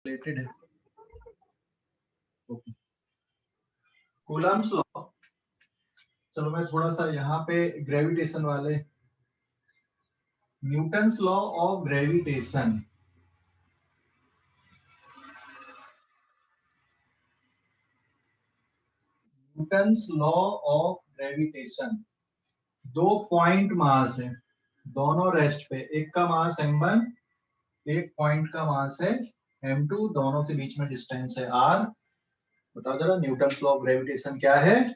Related है। Okay, Coulomb's law. चलो मैं थोड़ा सा यहाँ पे ग्रेविटेशन वाले, Newton's law of gravitation. Newton's law of gravitation, दो पॉइंट मास है दोनों रेस्ट पे, एक का मास m1, एक पॉइंट का मास है m2, दोनों के बीच में डिस्टेंस है r। बताओ जरा न्यूटन्स लॉ ऑफ ग्रेविटेशन क्या है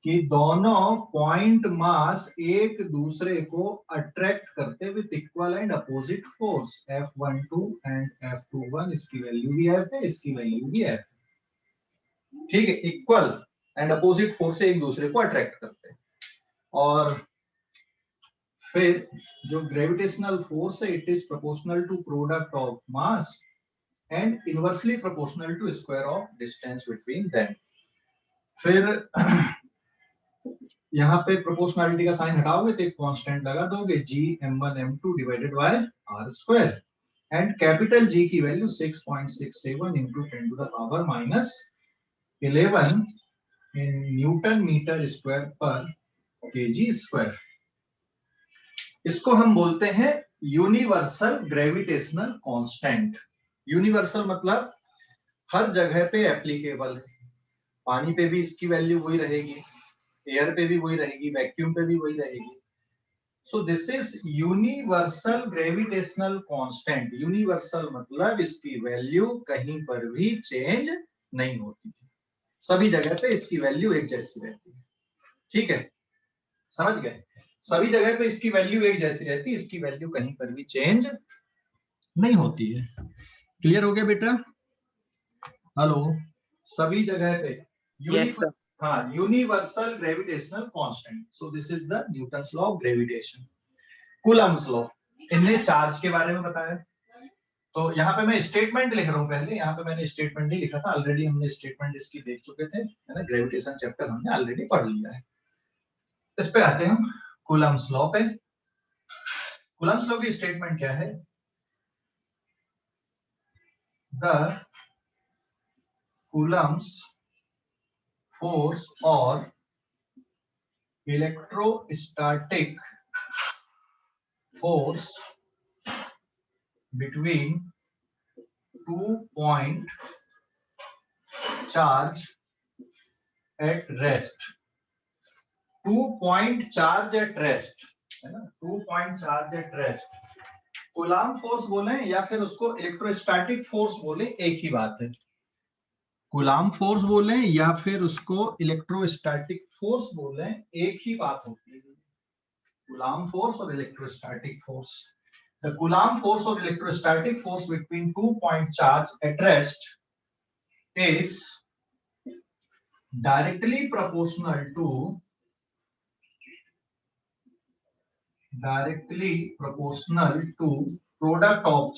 कि दोनों पॉइंट मास एक दूसरे को अट्रैक्ट करते with equal and opposite force F12 and F21। इसकी वैल्यू भी F है, इसकी वैल्यू भी F है। ठीक है, इक्वल एंड अपोजिट फोर्स से एक दूसरे को अट्रैक्ट करते हैं। और फिर जो ग्रेविटेशनल फोर्स है, it is proportional to product of mass and inversely proportional to square of distance between them. फिर यहाँ पे प्रोपोर्शनलिटी का साइन हटाओगे तो एक कांस्टेंट लगा दोगे g m1 m2 divided by r square, and capital G की value 6.67 into 10 to the power -11 in Newton metre square पर kg स्क्वायर। इसको हम बोलते हैं यूनिवर्सल ग्रेविटेशनल कांस्टेंट। यूनिवर्सल मतलब हर जगह पे एप्लीकेबल है। पानी पे भी इसकी वैल्यू वही रहेगी, एयर पे भी वही रहेगी, वैक्यूम पे भी वही रहेगी। So this is universal gravitational constant. Universal मतलब इसकी वैल्यू कहीं पर भी चेंज नहीं होती है, सभी जगह पे इसकी वैल्यू एक जैसी रहती है। ठीक है, समझ गए? सभी जगह पे इसकी वैल्यू एक जैसी रहती है, इसकी वैल्यू कहीं पर भी चेंज नहीं होती है। क्लियर हो गया बेटा? हेलो, सभी जगह पे universal gravitational constant. So this is the Newton's law of gravitation. Coulomb's law, इनने चार्ज के बारे में बताया। तो यहाँ पे मैं स्टेटमेंट लिख रहा हूँ, पहले यहाँ पे मैंने स्टेटमेंट नहीं लिखा था, ऑलरेडी हमने स्टेटमेंट इसकी देख चुके थे, है ना? ग्रेविटेशन चैप्टर हमने ऑलरेडी पढ़ लिया है। इस पे आते हैं हम कूलम्स लॉ पे। कूलम्स लॉ की स्टेटमेंट क्या है? द कूलम्स फोर्स और electrostatic force between 2-point charge at rest। 2-point charge at rest, है ना? 2-point charge at rest। Coulomb force बोले या फिर उसको इलेक्ट्रोस्टैटिक फोर्स बोले, एक ही बात है। कूलम्ब फोर्स बोले या फिर उसको इलेक्ट्रोस्टैटिक फोर्स बोले, एक ही बात होती है। कूलम्ब फोर्स और electrostatic force. The Coulomb force or electrostatic force between 2-point charge at rest is directly proportional to product of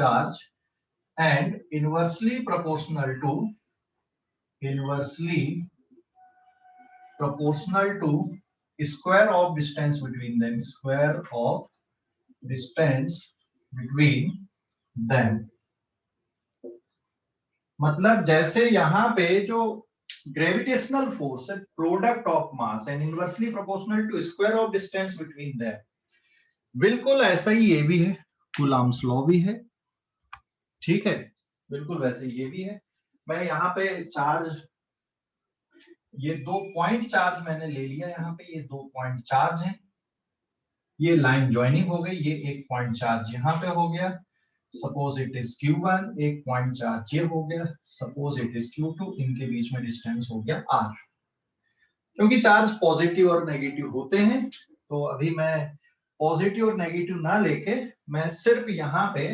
charge and inversely proportional to square of distance between them, मतलब जैसे यहाँ पे जो gravitational force है, product of mass and inversely proportional to square of distance between them, बिल्कुल ऐसा ही ये भी है, कूलम्ब्स लॉ भी है। ठीक है, बिल्कुल वैसे ये भी है। मैं यहाँ पे चार्ज, ये 2 पॉइंट चार्ज मैंने ले लिया, यहाँ पे ये 2 पॉइंट चार्ज है, ये लाइन ज्वाइनिंग हो गई, ये 1 पॉइंट चार्ज यहाँ पे हो गया, suppose it is Q1, 1 point charge ये हो गया, सपोज इट इज Q2, इनके बीच में डिस्टेंस हो गया R। क्योंकि चार्ज पॉजिटिव और नेगेटिव होते हैं, तो अभी मैं पॉजिटिव और नेगेटिव ना लेके मैं सिर्फ यहाँ पे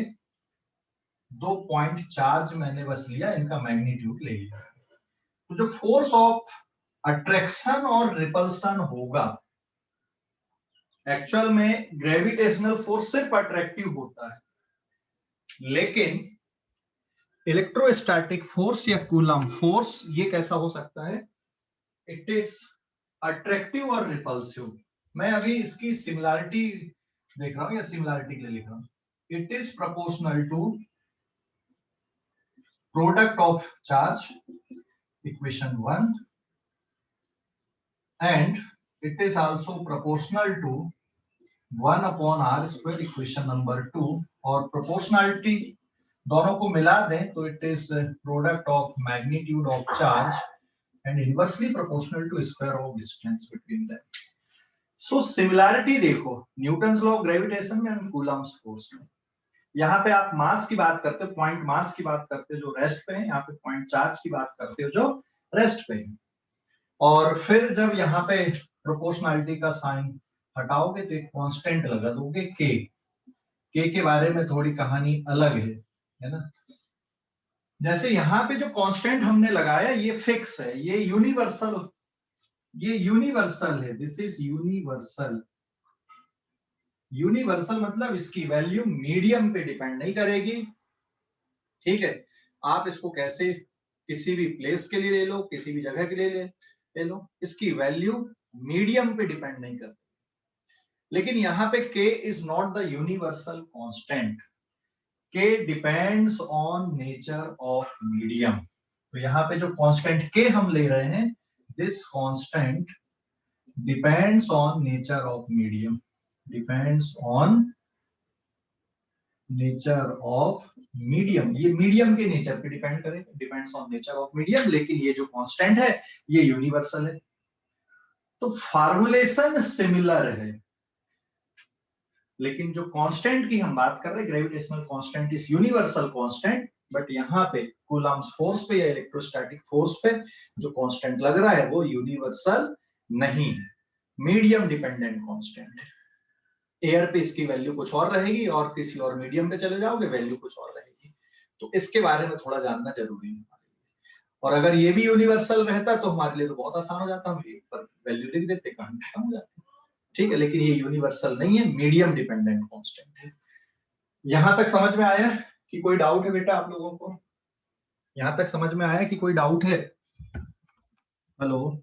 2 पॉइंट चार्ज मैंने बस लिया, इनका मैग्नीट्यूड ले लिया। तो जो फोर्स ऑफ अट्रैक्शन और रिपल्सन होगा, एक्चुअल में ग्रेविटेशनल फोर्स सिर्फ अट्रैक्टिव होता है, लेकिन इलेक्ट्रोस्टैटिक फोर्स या कूलम्ब फोर्स ये कैसा हो सकता है? इट इज अट्रैक्टिव और रिपल्सिव। मैं अभी इसकी सिमिलैरिटी देख रहा हूं या सिमिलैरिटी के लिए लिख रहा हूं। it is proportional to product of charge, equation 1, and it is also proportional to 1 upon r square, equation number 2। और प्रोपोर्शनलिटी दोनों को मिला दें तो it is product of magnitude of charge and inversely proportional to square of distance between them. So similarity देखो Newton's law of gravitation में and Coulomb's force में। यहाँ पे आप मास की बात करते हो, पॉइंट मास की बात करते हो जो रेस्ट पे है, यहाँ पे पॉइंट चार्ज की बात करते हो जो रेस्ट पे है। और फिर जब यहाँ पे प्रोपोर्शनलिटी का साइन हटाओगे तो एक कांस्टेंट लगा दोगे के के बारे में थोड़ी कहानी अलग है ना। जैसे यहाँ पे जो कांस्टेंट हमने लगाया ये फिक्स है, ये यूनिवर्सल है, दिस इज यूनिवर्सल। यूनिवर्सल मतलब इसकी वैल्यू मीडियम पे डिपेंड नहीं करेगी, ठीक है। आप इसको कैसे किसी भी प्लेस के लिए ले लो, किसी भी जगह के लिए ले लो, इसकी वैल्यू मीडियम पे डिपेंड नहीं करती। लेकिन यहाँ पे k is not the universal constant, k depends on nature of medium. तो यहाँ पे जो कांस्टेंट k हम ले रहे हैं, this constant depends on nature of medium, depends on nature of medium. ये मीडियम के नेचर पे डिपेंड करेगा, depends on nature of medium. लेकिन ये जो कांस्टेंट है ये यूनिवर्सल है। तो फार्मूलेशन सिमिलर है, लेकिन जो कांस्टेंट की हम बात कर रहे हैं, gravitational constant is universal constant, but यहाँ पे कूलम्ब्स फोर्स पे या इलेक्ट्रोस्टैटिक फोर्स पे जो कांस्टेंट लग रहा है वो यूनिवर्सल नहीं, मीडियम डिपेंडेंट कांस्टेंट है। एयर पे इसकी वैल्यू कुछ और रहेगी और किसी और मीडियम पे चले जाओगे वैल्यू कुछ और रहेगी। तो इसके बारे में थोड़ा जानना जरूरी है। और अगर ये भी यूनिवर्सल रहता तो हमारे लिए तो बहुत आसान हो जाता, हम एक पर वैल्यू लिख देते, कहानी खत्म हो जाती, ठीक है। लेकिन ये यूनिवर्सल नहीं है, मीडियम डिपेंडेंट कांस्टेंट है। यहां तक समझ में आया कि कोई डाउट है बेटा आप लोगों को? यहां तक समझ में आया कि कोई डाउट है? हेलो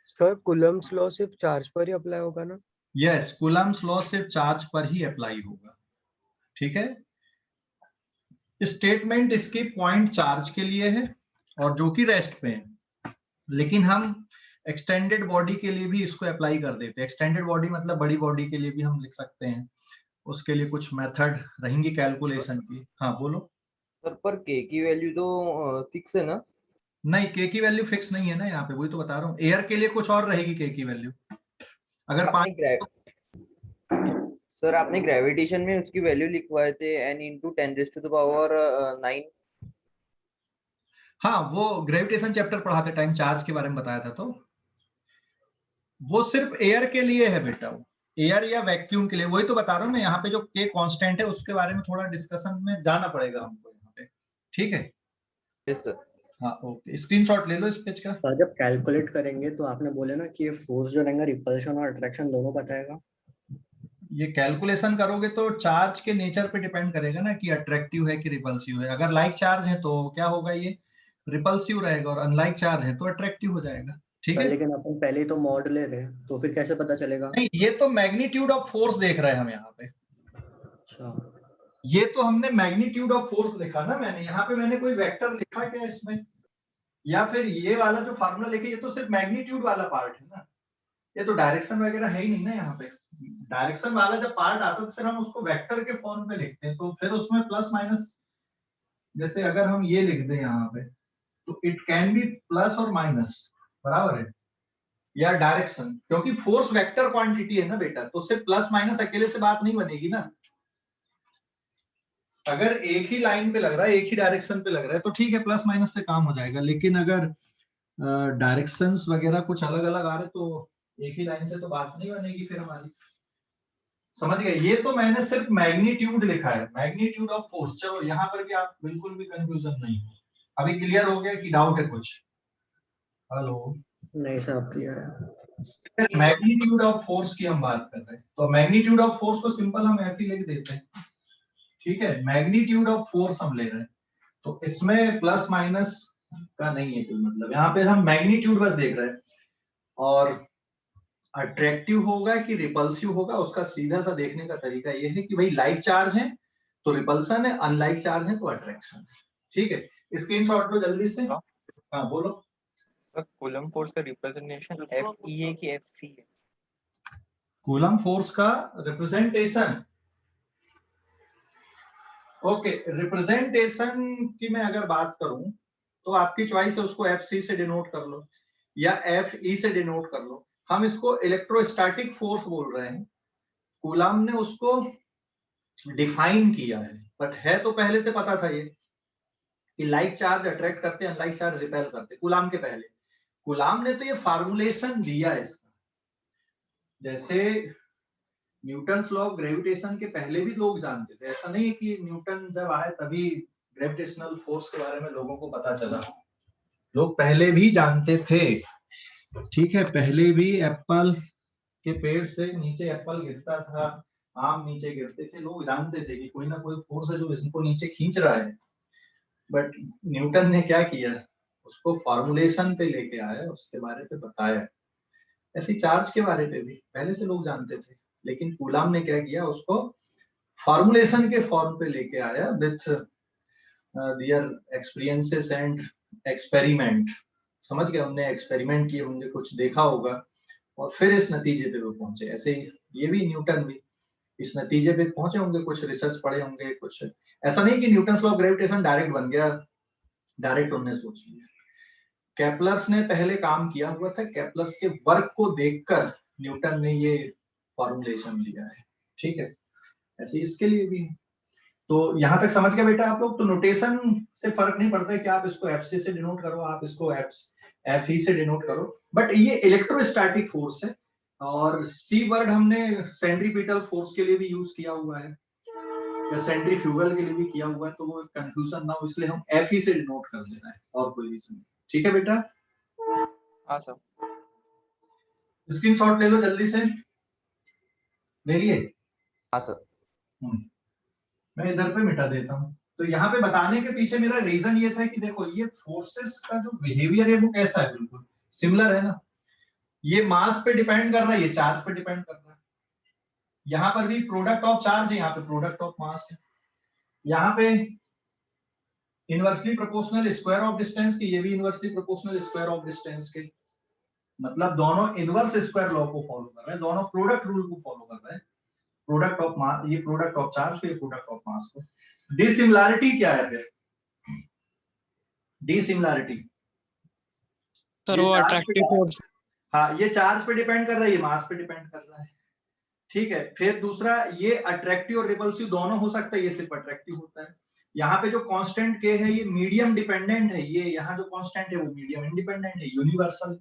सर, कूलम्ब्स लॉ सिर्फ चार्ज पर ही अप्लाई होगा ना? यस, कूलम्ब्स लॉ सिर्फ चार्ज पर ही अप्लाई होगा, ठीक है। स्टेटमेंट इसकी पॉइंट चार्ज के लिए है और जो कि रेस्ट पे है, लेकिन हम एक्सटेंडेड बॉडी के लिए भी इसको अप्लाई कर देते हैं। एक्सटेंडेड बॉडी मतलब बड़ी बॉडी के लिए भी हम लिख सकते हैं, उसके लिए कुछ मेथड रहेंगी कैलकुलेशन की। हाँ बोलो सर, पर के की वैल्यू तो फिक्स है ना? नहीं, के की वैल्यू फिक्स नहीं है ना यहाँ पे, वही तो बता रहा हूँ। एयर के लिए कुछ और रहेगी के की वैल्यू। अगर सर आपने ग्रेविटेशन में उसकी वैल्यू लिखवाए थे n × 10⁻⁹। हाँ, वो ग्रेविटेशन चैप्टर पढ़ाते टाइम चार्ज के बारे में बताया था, तो वो सिर्फ एयर के लिए है बेटा, वो एयर या वैक्यूम के लिए। वही तो बता रहा हूँ मैं, यहाँ पे जो के कांस्टेंट है उसके बारे में थोड़ा डिस्कशन में जाना पड़ेगा हमको यहाँ पे, ठीक है। Yes sir. हाँ ओके, स्क्रीनशॉट ले लो इस पेज का। सर जब कैलकुलेट करेंगे तो आपने बोले ना कि ये फोर्स जो रहेगा रिपल्शन और अट्रैक्शन दोनों बताएगा। ये कैलकुलेशन करोगे तो चार्ज के नेचर पे डिपेंड करेगा ना कि अट्रैक्टिव है कि रिपल्सिव है। अगर लाइक चार्ज है तो क्या होगा, ये रिपल्सिव रहेगा, और अनलाइक चार्ज है तो अट्रैक्टिव हो जाएगा, ठीक है। लेकिन अपन पहले ही तो मॉड ले रहे हैं, तो फिर कैसे पता चलेगा? नहीं, ये तो मैग्नीट्यूड ऑफ फोर्स देख रहे हैं हम यहाँ पे। अच्छा, ये तो हमने मैग्नीट्यूड ऑफ फोर्स लिखा ना, मैंने यहाँ पे मैंने कोई वेक्टर लिखा क्या इसमें, या फिर ये वाला जो फार्मूला लिखे ये तो सिर्फ मैग्नीट्यूड वाला पार्ट है ना, ये तो डायरेक्शन वगैरह है ही नहीं ना। यहाँ पे डायरेक्शन वाला जब पार्ट आता है तो फिर हम उसको वेक्टर के फॉर्म में लिखते हैं, तो फिर उसमें प्लस माइनस, जैसे अगर हम ये लिख दें यहाँ पे तो इट कैन बी प्लस और माइनस, बराबर है, या डायरेक्शन, क्योंकि फोर्स वेक्टर क्वांटिटी है ना बेटा, तो सिर्फ प्लस माइनस अकेले से बात नहीं बनेगी ना। अगर एक ही लाइन पे लग रहा है, एक ही डायरेक्शन पे लग रहा है तो ठीक है, प्लस माइनस से काम हो जाएगा। लेकिन अगर डायरेक्शंस वगैरह कुछ अलग अलग आ रहे तो एक ही लाइन से तो बात नहीं बनेगी फिर हमारी, समझ गए। ये तो मैंने सिर्फ मैग्नीट्यूड लिखा है, मैग्नीट्यूड ऑफ फोर्स। चलो यहाँ पर भी आप बिल्कुल भी कंफ्यूजन नहीं हो, अभी क्लियर हो गया कि डाउट है कुछ? हेलो नहीं सर, अब क्लियर है। मैग्नीट्यूड ऑफ फोर्स की हम बात कर रहे हैं, तो मैग्नीट्यूड ऑफ फोर्स को सिंपल हम ऐसे ही लिख देते हैं, ठीक है। मैग्नीट्यूड ऑफ फोर्स हम ले रहे हैं तो इसमें प्लस माइनस का नहीं है कोई मतलब, यहाँ पे हम मैग्नीट्यूड बस देख रहे हैं। और अट्रैक्टिव होगा कि रिपल्सिव होगा, उसका सीधा सा देखने का तरीका ये है कि भाई लाइक चार्ज है तो रिपल्सन है, अनलाइक चार्ज है तो अट्रैक्शन है। ठीक है, स्क्रीनशॉट लो जल्दी से। हाँ बोलो। कूलम फोर्स का रिप्रेजेंटेशन FE है कि FC है? कूलम फोर्स का रिप्रेजेंटेशन, ओके, रिप्रेजेंटेशन की मैं अगर बात करूं तो आपकी चॉइस है, उसको FC से डिनोट कर लो या FE से डिनोट कर लो। हम इसको इलेक्ट्रोस्टैटिक फोर्स बोल रहे हैं। कूलम ने उसको डिफाइन किया है, बट है तो पहले से पता था ये कि लाइक चार्ज अट्रैक्ट करते हैं, अनलाइक चार्ज रिपेल करते हैं, कूलम के पहले। कूलम ने तो ये फार्मूलेशन दिया है इसका। जैसे न्यूटन्स लॉ ऑफ ग्रेविटेशन के पहले भी लोग जानते थे, ऐसा नहीं है कि न्यूटन जब आए तभी ग्रेविटेशनल फोर्स के बारे में लोगों को पता चला, लोग पहले भी जानते थे। ठीक है, पहले भी एप्पल के पेड़ से नीचे एप्पल गिरता था, आम नीचे गिरते थे, लोग जानते थे कि कोई ना कोई फोर्स है जो इसको नीचे खींच रहा है। बट न्यूटन ने क्या किया, उसको फॉर्मुलेशन पे लेके आया, उसके बारे में बताया। ऐसी चार्ज के बारे में भी पहले से लोग जानते थे, लेकिन कूलम ने क्या किया, उसको फॉर्मुलेशन के फॉर्म पे लेके आया with their experiences and experiment. समझ गए, हमने एक्सपेरिमेंट किए होंगे, कुछ देखा होगा और फिर इस नतीजे पे वो पहुंचे। ऐसे ही ये भी न्यूटन भी इस नतीजे पे पहुंचे होंगे, कुछ रिसर्च पढ़े होंगे, कुछ ऐसा नहीं कि Newton law of gravitation direct बन गया, डायरेक्ट उन्होंने सोच लिया। केपलर्स ने पहले काम किया हुआ था, केपलर्स के वर्क को देखकर न्यूटन ने ये फॉर्मुलेशन दिया है। ठीक है, ऐसे इसके लिए भी। तो यहां तक समझ गए बेटा आप लोग? तो नोटेशन से फर्क नहीं पड़ता है कि आप इसको FC से डिनोट करो, आप इसको FE से डिनोट करो, बट ये इलेक्ट्रोस्टैटिक फोर्स है। और C वर्ड हमने सेंट्रीपिटल फोर्स के लिए भी यूज किया हुआ है या सेंट्रीफ्यूगल के लिए भी किया हुआ है, तो वो कंफ्यूजन ना हो इसलिए हम FE से डिनोट कर देना है, और कोई रीजन नहीं। ठीक है बेटा? हाँ सर। स्क्रीनशॉट ले लो जल्दी से, ले लिए? हाँ सर। मैं इधर पे मिटा देता हूँ। तो यहाँ पे बताने के पीछे मेरा रीजन ये था कि देखो ये फोर्सेस का जो बिहेवियर है वो कैसा है, बिल्कुल सिमिलर है ना। ये मास पे डिपेंड कर रहा है, ये चार्ज पे डिपेंड कर रहा है। यहाँ पर भी प्रोडक्ट ऑफ चार्ज है, यहाँ पे प्रोडक्ट ऑफ मास है। यहाँ पे inversely proportional square of distance के, ये भी inversely proportional square of distance के, मतलब दोनों इनवर्स स्क्वायर लॉ को फॉलो कर रहे हैं, दोनों प्रोडक्ट रूल को फॉलो कर रहे हैं। प्रोडक्ट ऑफ मास, ये प्रोडक्ट ऑफ चार्ज को, ये प्रोडक्ट ऑफ मास को। डिसिमिलैरिटी क्या है फिर? डिसिमिलैरिटी सर वो अट्रैक्टिव फोर्स। हाँ, ये चार्ज पे डिपेंड कर रहा है, ये मास पे डिपेंड कर रहा है। ठीक है, फिर दूसरा, ये अट्रैक्टिव और रिपल्सिव दोनों हो सकता है, ये सिर्फ अट्रैक्टिव होता है। यहाँ पे जो कांस्टेंट के है ये मीडियम डिपेंडेंट है, ये यहाँ जो कांस्टेंट है वो मीडियम इंडिपेंडेंट है, यूनिवर्सल।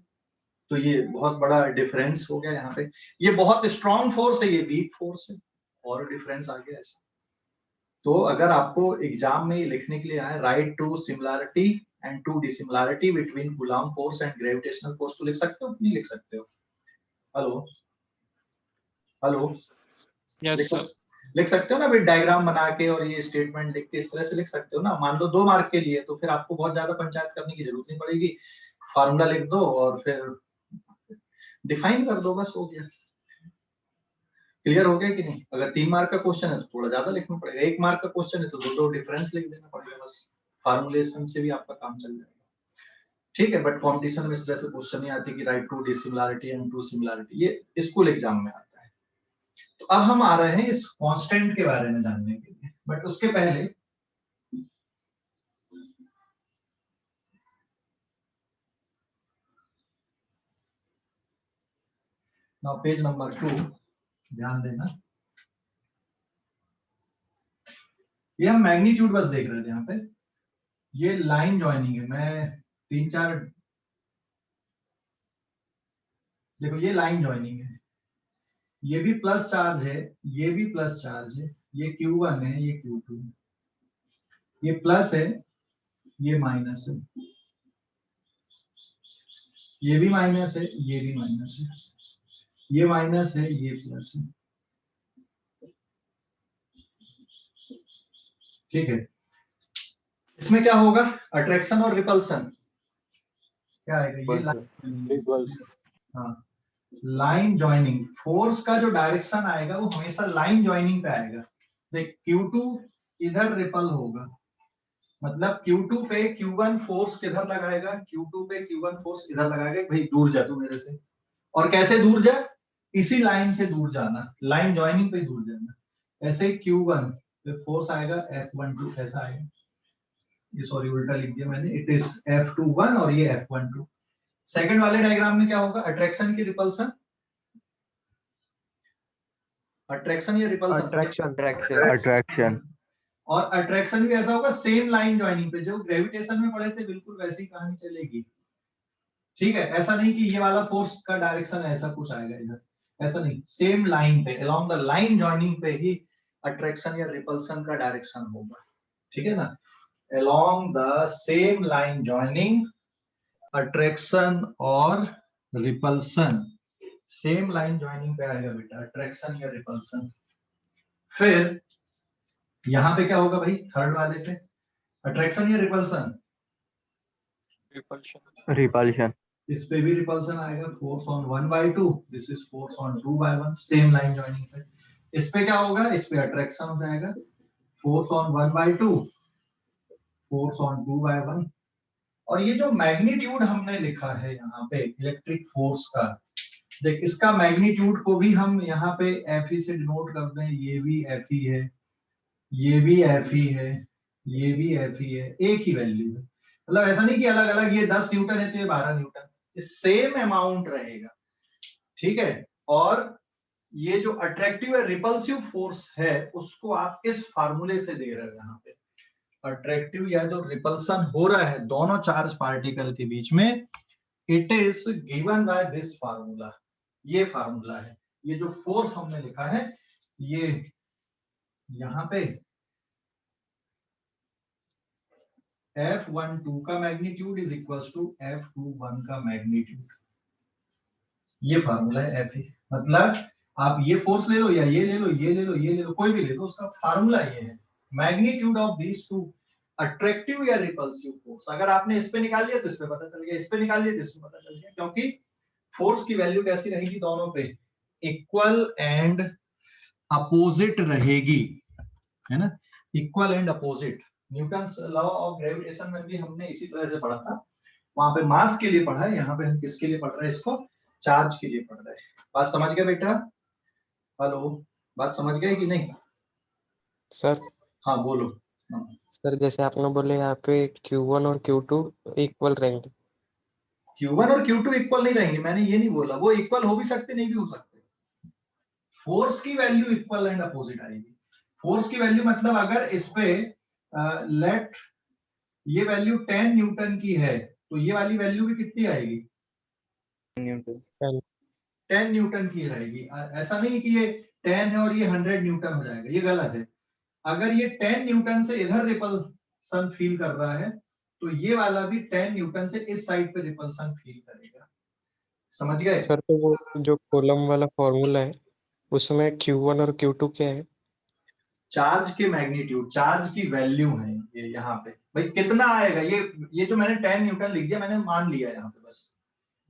तो ये बहुत बड़ा डिफरेंस हो गया यहाँ पे। ये बहुत स्ट्रॉन्ग फोर्स है, ये वीक फोर्स है, और डिफरेंस आ गया ऐसा। तो अगर आपको एग्जाम में लिखने के लिए आए, write two similarity and two dissimilarity between Coulomb force and gravitational force, तो लिख सकते हो नहीं लिख सकते हो? Hello hello, yes sir. लिख सकते हो ना, फिर डायग्राम बना के और ये स्टेटमेंट लिख के इस तरह से लिख सकते हो ना। मान लो 2 मार्क के लिए, तो फिर आपको बहुत ज्यादा पंचायत करने की जरूरत नहीं पड़ेगी, फार्मूला लिख दो और फिर डिफाइन कर दो, बस हो गया। क्लियर हो गया कि नहीं? अगर 3 मार्क का क्वेश्चन है तो थोड़ा ज्यादा लिखना पड़ेगा, 1 मार्क का क्वेश्चन है तो दो डिफरेंस लिख देना पड़ेगा, बस फार्मूलेशन से भी आपका काम चल जाएगा। ठीक है, बट कॉम्पिटिशन में इस तरह से क्वेश्चन नहीं आती कि write two dissimilarity and two similarity, ये स्कूल एग्जाम में आता है। तो अब हम आ रहे हैं इस कांस्टेंट के बारे में जानने के लिए, बट उसके पहले नाउ पेज नंबर 2 ध्यान देना। ये हम मैग्नीट्यूड बस देख रहे थे यहाँ पे, ये लाइन ज्वाइनिंग है। मैं 3-4 देखो, ये लाइन ज्वाइनिंग है, ये भी प्लस चार्ज है, ये भी प्लस चार्ज है, ये Q1 है, ये Q2 है, ये प्लस है, ये माइनस है, ये भी माइनस है, ये भी माइनस है, ये माइनस है, ये प्लस है। ठीक है, इसमें क्या होगा? अट्रैक्शन और रिपल्सन क्या आएगा? ये लाइन, हाँ, लाइन ज्वाइनिंग। फोर्स का जो डायरेक्शन आएगा वो हमेशा लाइन ज्वाइनिंग पे आएगा। देख Q2 इधर रिपल होगा, मतलब Q2 पे Q1 फोर्स किधर लगाएगा, Q2 पे Q1 फोर्स इधर लगाएगा, भाई दूर जा तू मेरे से। और कैसे दूर जा, इसी लाइन से दूर जाना, लाइन ज्वाइनिंग पे दूर जाना। ऐसे Q1 पे फोर्स आएगा F12, ऐसा आएगा, ये सॉरी उल्टा लिख दिया मैंने, इट इज F21 और ये F12। सेकंड वाले डायग्राम में क्या होगा, अट्रैक्शन की रिपल्सन, अट्रैक्शन या रिपल्सन, अट्रैक्शन। और अट्रैक्शन भी ऐसा होगा सेम लाइन ज्वाइनिंग पे, जो ग्रेविटेशन में पढ़े थे बिल्कुल वैसी कहानी चलेगी। ठीक है, ऐसा नहीं कि ये वाला फोर्स का डायरेक्शन ऐसा कुछ आएगा इधर, ऐसा नहीं, सेम लाइन पे अलोंग द लाइन ज्वाइनिंग पे ही अट्रैक्शन या रिपल्सन का डायरेक्शन होगा। ठीक है ना, along the same line joining attraction और रिपल्सन, सेम लाइन ज्वाइनिंग पे आएगा बेटा अट्रैक्शन या रिपल्सन। फिर यहां पे क्या होगा भाई, थर्ड वाले पे अट्रैक्शन या रिपल्सन, रिपल्शन। इस पे भी रिपल्सन आएगा, force on 1/2, this is force on 2/1, same line joining पे। इस पे क्या होगा, इस पे अट्रैक्शन हो जाएगा, फोर्स ऑन 1/2, फोर्स ऑन 2/1। और ये जो मैग्नीट्यूड हमने लिखा है यहाँ पे इलेक्ट्रिक फोर्स का, देख इसका मैग्नीट्यूड को भी हम यहाँ पे एफ से डिनोट करते हैं, ये भी एफ ही है, ये भी एफ ही है, ये भी एफ ही है, एक ही वैल्यू है। मतलब ऐसा नहीं कि अलग अलग ये 10 न्यूटन है तो ये 12 न्यूटन, ये सेम अमाउंट रहेगा। ठीक है, और ये जो अट्रैक्टिव या रिपल्सिव फोर्स है उसको आप इस फार्मूले से दे रहे हो यहाँ पे, अट्रैक्टिव या जो रिपल्सन हो रहा है दोनों चार्ज पार्टिकल के बीच में, it is given by this formula, ये फार्मूला है। ये जो फोर्स हमने लिखा है ये यहाँ पे F12 का magnitude is equals to F21 का मैग्नीट्यूड, ये फार्मूला है F। मतलब आप ये फोर्स ले लो या ये ले लो, ये ले लो, ये ले लो, कोई भी ले लो, उसका फार्मूला ये है, magnitude of these two attractive या रिपल्सिव फोर्स। अगर आपने इस पे निकाल लिया तो इस पे पता चल गया, इस पे निकाल लिया तो इस पे पता चल गया, क्योंकि फोर्स की वैल्यू कैसी रहेगी दोनों पे, इक्वल एंड अपोजिट रहेगी, है ना, equal and opposite. Newton's law of gravitation में भी हमने इसी तरह से पढ़ा था, वहां पे मास के लिए पढ़ा है, यहाँ पे हम किसके लिए पढ़ रहे हैं, इसको चार्ज के लिए पढ़ रहे हैं। बात समझ गए बेटा, हेलो, बात समझ गए कि नहीं? सर हाँ बोलो। हाँ। सर जैसे आपने बोले यहाँ पे Q1 और Q2 इक्वल रहेंगे। Q1 और Q2 इक्वल नहीं रहेंगे, मैंने ये नहीं बोला, वो इक्वल हो भी सकते नहीं भी हो सकते, फोर्स की वैल्यू इक्वल एंड अपोजिट आएगी। फोर्स की वैल्यू मतलब अगर इस पे लेट ये वैल्यू 10 न्यूटन की है तो ये वाली वैल्यू भी कितनी आएगी, 10 न्यूटन की रहेगी। ऐसा नहीं कि ये 10 है और ये 100 न्यूटन हो जाएगा, ये गलत है। अगर ये 10 न्यूटन से इधर रिपल्सन फील कर रहा है तो ये वाला भी 10 न्यूटन से इस साइड पे रिपल्सन फील करेगा। समझ गए? सर तो वो जो कॉलम वाला फॉर्मूला है उसमें Q1 और Q2 क्या है? चार्ज के मैग्नीट्यूड, चार्ज की वैल्यू है ये यहाँ पे, भाई कितना आएगा, ये जो मैंने 10 न्यूटन लिख दिया मैंने मान लिया यहाँ पे बस,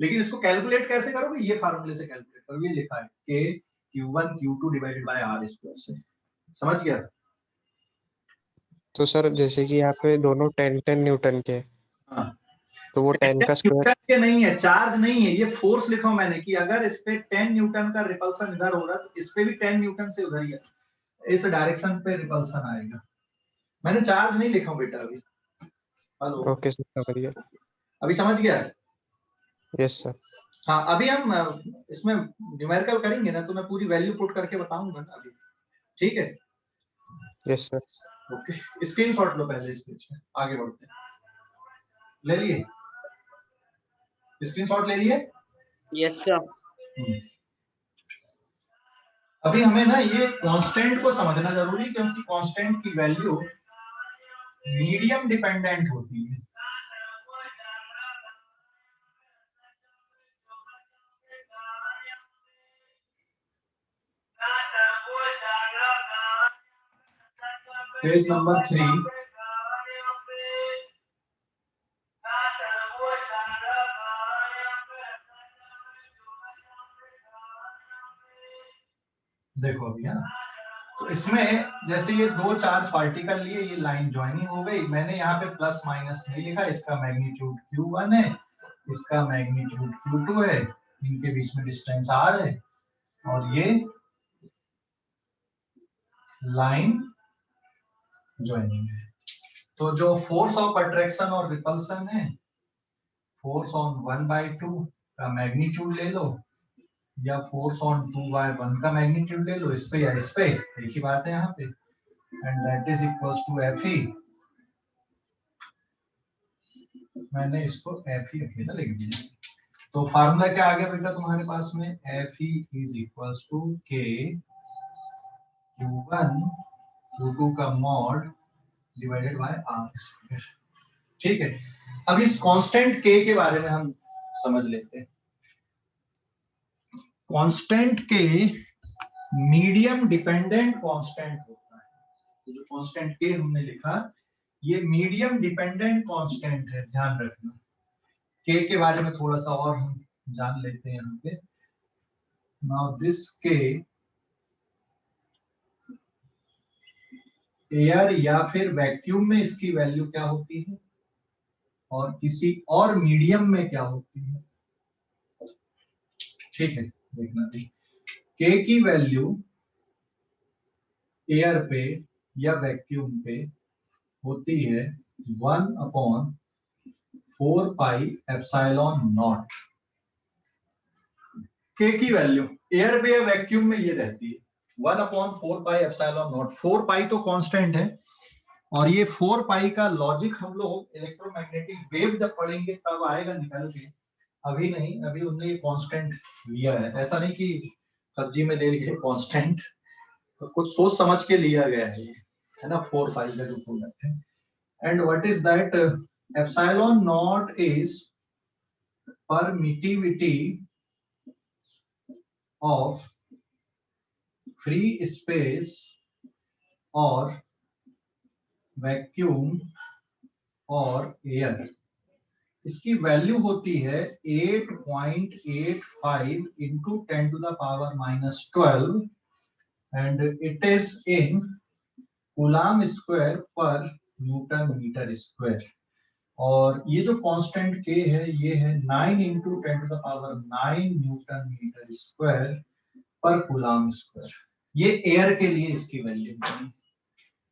लेकिन इसको कैलकुलेट कैसे करोगे, ये फार्मूले से कैलकुलेट करो, ये लिखा है के Q1 Q2 divided by R square से। समझ गया? तो सर जैसे कि यहाँ पे दोनों 10 न्यूटन के हैं, हाँ, तो वो 10 का स्क्वायर। न्यूटन के नहीं है, चार्ज नहीं है, ये फोर्स लिखा हूं मैंने कि अगर इस पे 10 न्यूटन का रिपल्सन इधर हो रहा है तो इस पे भी 10 न्यूटन से उधर ही इस डायरेक्शन पे रिपल्सन आएगा। मैंने चार्ज नहीं लिखा हूं बेटा अभी। हेलो, ओके सर समझ गया। अभी समझ गया? Yes sir. हाँ, अभी हम इसमें न्यूमेरिकल करेंगे ना तो मैं पूरी वैल्यू पुट करके बताऊंगा ना अभी, ठीक है? Yes sir. ओके, स्क्रीनशॉट लो पहले इस पेज में, आगे बढ़ते हैं। ले लिए स्क्रीनशॉट, ले लिए? Yes sir. अभी हमें ना ये कांस्टेंट को समझना जरूरी है, क्योंकि कांस्टेंट की वैल्यू मीडियम डिपेंडेंट होती है। पेज नंबर 3, देखो अभी, हाँ तो इसमें जैसे ये दो चार्ज पार्टिकल लिए, ये लाइन ज्वाइनिंग हो गई, मैंने यहाँ पे प्लस माइनस नहीं लिखा, इसका मैग्नीट्यूड Q1 है, इसका मैग्नीट्यूड Q2 है, इनके बीच में डिस्टेंस R है, और ये लाइन ज्वाइनिंग है। तो जो फोर्स ऑफ अट्रैक्शन और रिपल्सन है, फोर्स ऑन 1/2 का मैग्नीट्यूड ले लो, या फोर्स ऑन 2/1 का मैग्नीट्यूड ले लो, इस पे या इस पे, एक ही बात है यहाँ पे, and that is equals to Fe। मैंने इसको Fe अकेला लिख दिया। तो फार्मूला क्या आ गया बेटा तुम्हारे पास में, Fe is equals to K Q1 Q2 का मॉड डिवाइडेड बाय R²। ठीक है, अब इस कांस्टेंट K के बारे में हम समझ लेते हैं। Constant K medium dependent constant होता है। जो कांस्टेंट K हमने लिखा, ये मीडियम डिपेंडेंट कांस्टेंट है, ध्यान रखना। K के बारे में थोड़ा सा और हम जान लेते हैं यहाँ पे। नाउ दिस K एयर या फिर वैक्यूम में इसकी वैल्यू क्या होती है, और किसी और मीडियम में क्या होती है। ठीक है, देखना जी, K की वैल्यू एयर पे या वैक्यूम पे होती है 1/4 पाई एप्सिलॉन नॉट। K की वैल्यू एयर पे या वैक्यूम में ये रहती है 1/4 पाई एप्सिलॉन नॉट। 4 पाई तो कांस्टेंट है, और ये 4 पाई का लॉजिक हम लोग इलेक्ट्रोमैग्नेटिक वेव जब पढ़ेंगे तब आएगा निकल के, अभी नहीं। अभी उन्होंने ये कांस्टेंट लिया है, ऐसा नहीं कि फर्जी में ले लिए कांस्टेंट, तो कुछ सोच समझ के लिया गया है ये, है ना, 4 पाई का जो प्रोडक्ट है। And what is that, epsilon not is permittivity of free space और वैक्यूम और एयर। इसकी वैल्यू होती है 8.85 into 10⁻⁻12 and it is in coulomb square per newton metre square. और ये जो कांस्टेंट K है, ये है 9 इंटू 10⁹ न्यूटन मीटर स्क्वायर पर कूलम स्क्वायर। ये एयर के लिए इसकी वैल्यू है।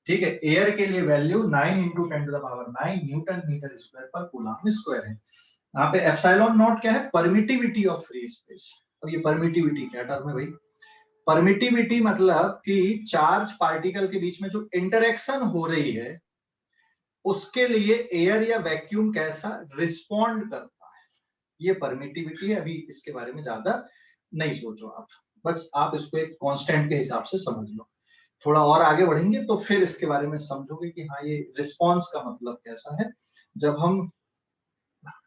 ठीक है, एयर के लिए value 9 into 10⁹ Newton metre square पर कूलम स्क्वायर है। यहाँ पे एप्सिलॉन नॉट क्या है, परमिटिविटी ऑफ फ्री स्पेस। अब ये परमिटिविटी क्या टर्म है भाई, परमिटिविटी मतलब कि चार्ज पार्टिकल के बीच में जो इंटरेक्शन हो रही है उसके लिए एयर या वैक्यूम कैसा रिस्पॉन्ड करता है, ये परमिटिविटी है। अभी इसके बारे में ज्यादा नहीं सोचो आप, बस आप इसको एक कांस्टेंट के हिसाब से समझ लो। थोड़ा और आगे बढ़ेंगे तो फिर इसके बारे में समझोगे कि हाँ, ये रिस्पॉन्स का मतलब कैसा है जब हम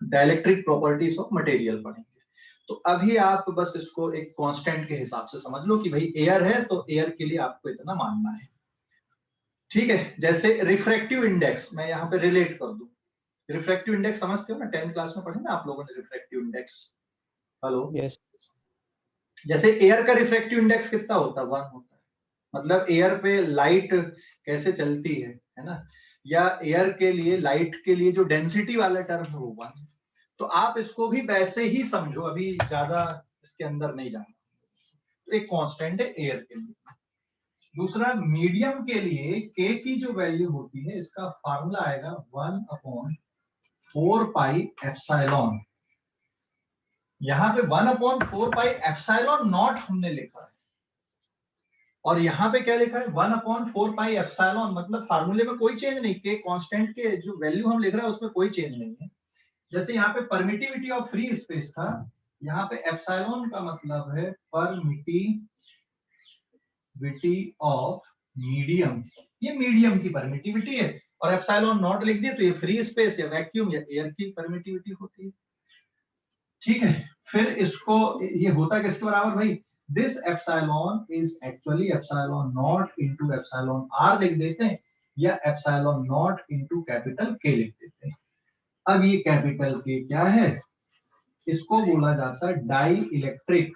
डाइलेक्ट्रिक प्रॉपर्टीज ऑफ मटेरियल पढ़ेंगे। तो अभी आप बस इसको एक कांस्टेंट के हिसाब से समझ लो कि भाई एयर है तो एयर के लिए आपको इतना मानना है। ठीक है, जैसे रिफ्रैक्टिव इंडेक्स मैं यहाँ पे रिलेट कर दूं। रिफ्रैक्टिव इंडेक्स समझते हो ना, 10th क्लास में पढ़े ना आप लोगों ने रिफ्रैक्टिव इंडेक्स। हेलो, यस जैसे एयर का रिफ्रैक्टिव इंडेक्स कितना होता है, 1 होता है। मतलब एयर पे लाइट कैसे चलती है ना, या एयर के लिए लाइट के लिए जो डेंसिटी वाला टर्म है वो 1। तो आप इसको भी वैसे ही समझो, अभी ज्यादा इसके अंदर नहीं जाना। तो एक कांस्टेंट है एयर के लिए। दूसरा, मीडियम के लिए K की जो वैल्यू होती है, इसका फार्मूला आएगा 1/4 पाई एप्सिलॉन। यहाँ पे 1/4 पाई एप्सिलॉन नॉट हमने लिखा है, और यहाँ पे क्या लिखा है 1/4 पाई एप्सिलॉन। मतलब फार्मूले में कोई चेंज नहीं, K कांस्टेंट के जो वैल्यू हम लिख रहे हैं उसमें कोई चेंज नहीं है। जैसे यहाँ पे परमिटिविटी ऑफ फ्री स्पेस था, यहाँ पे एप्सिलॉन का मतलब है परमिटिविटी ऑफ मीडियम। ये मीडियम की परमिटिविटी है, और एप्सिलॉन नॉट लिख दिया तो ये फ्री स्पेस या वैक्यूम या एयर की परमिटिविटी होती है। ठीक है, फिर इसको ये होता किसके बराबर भाई, this epsilon is actually epsilon naught into epsilon r लिख देते हैं, या epsilon naught into capital K लिख देते हैं। अब ये कैपिटल K क्या है, इसको बोला जाता है dielectric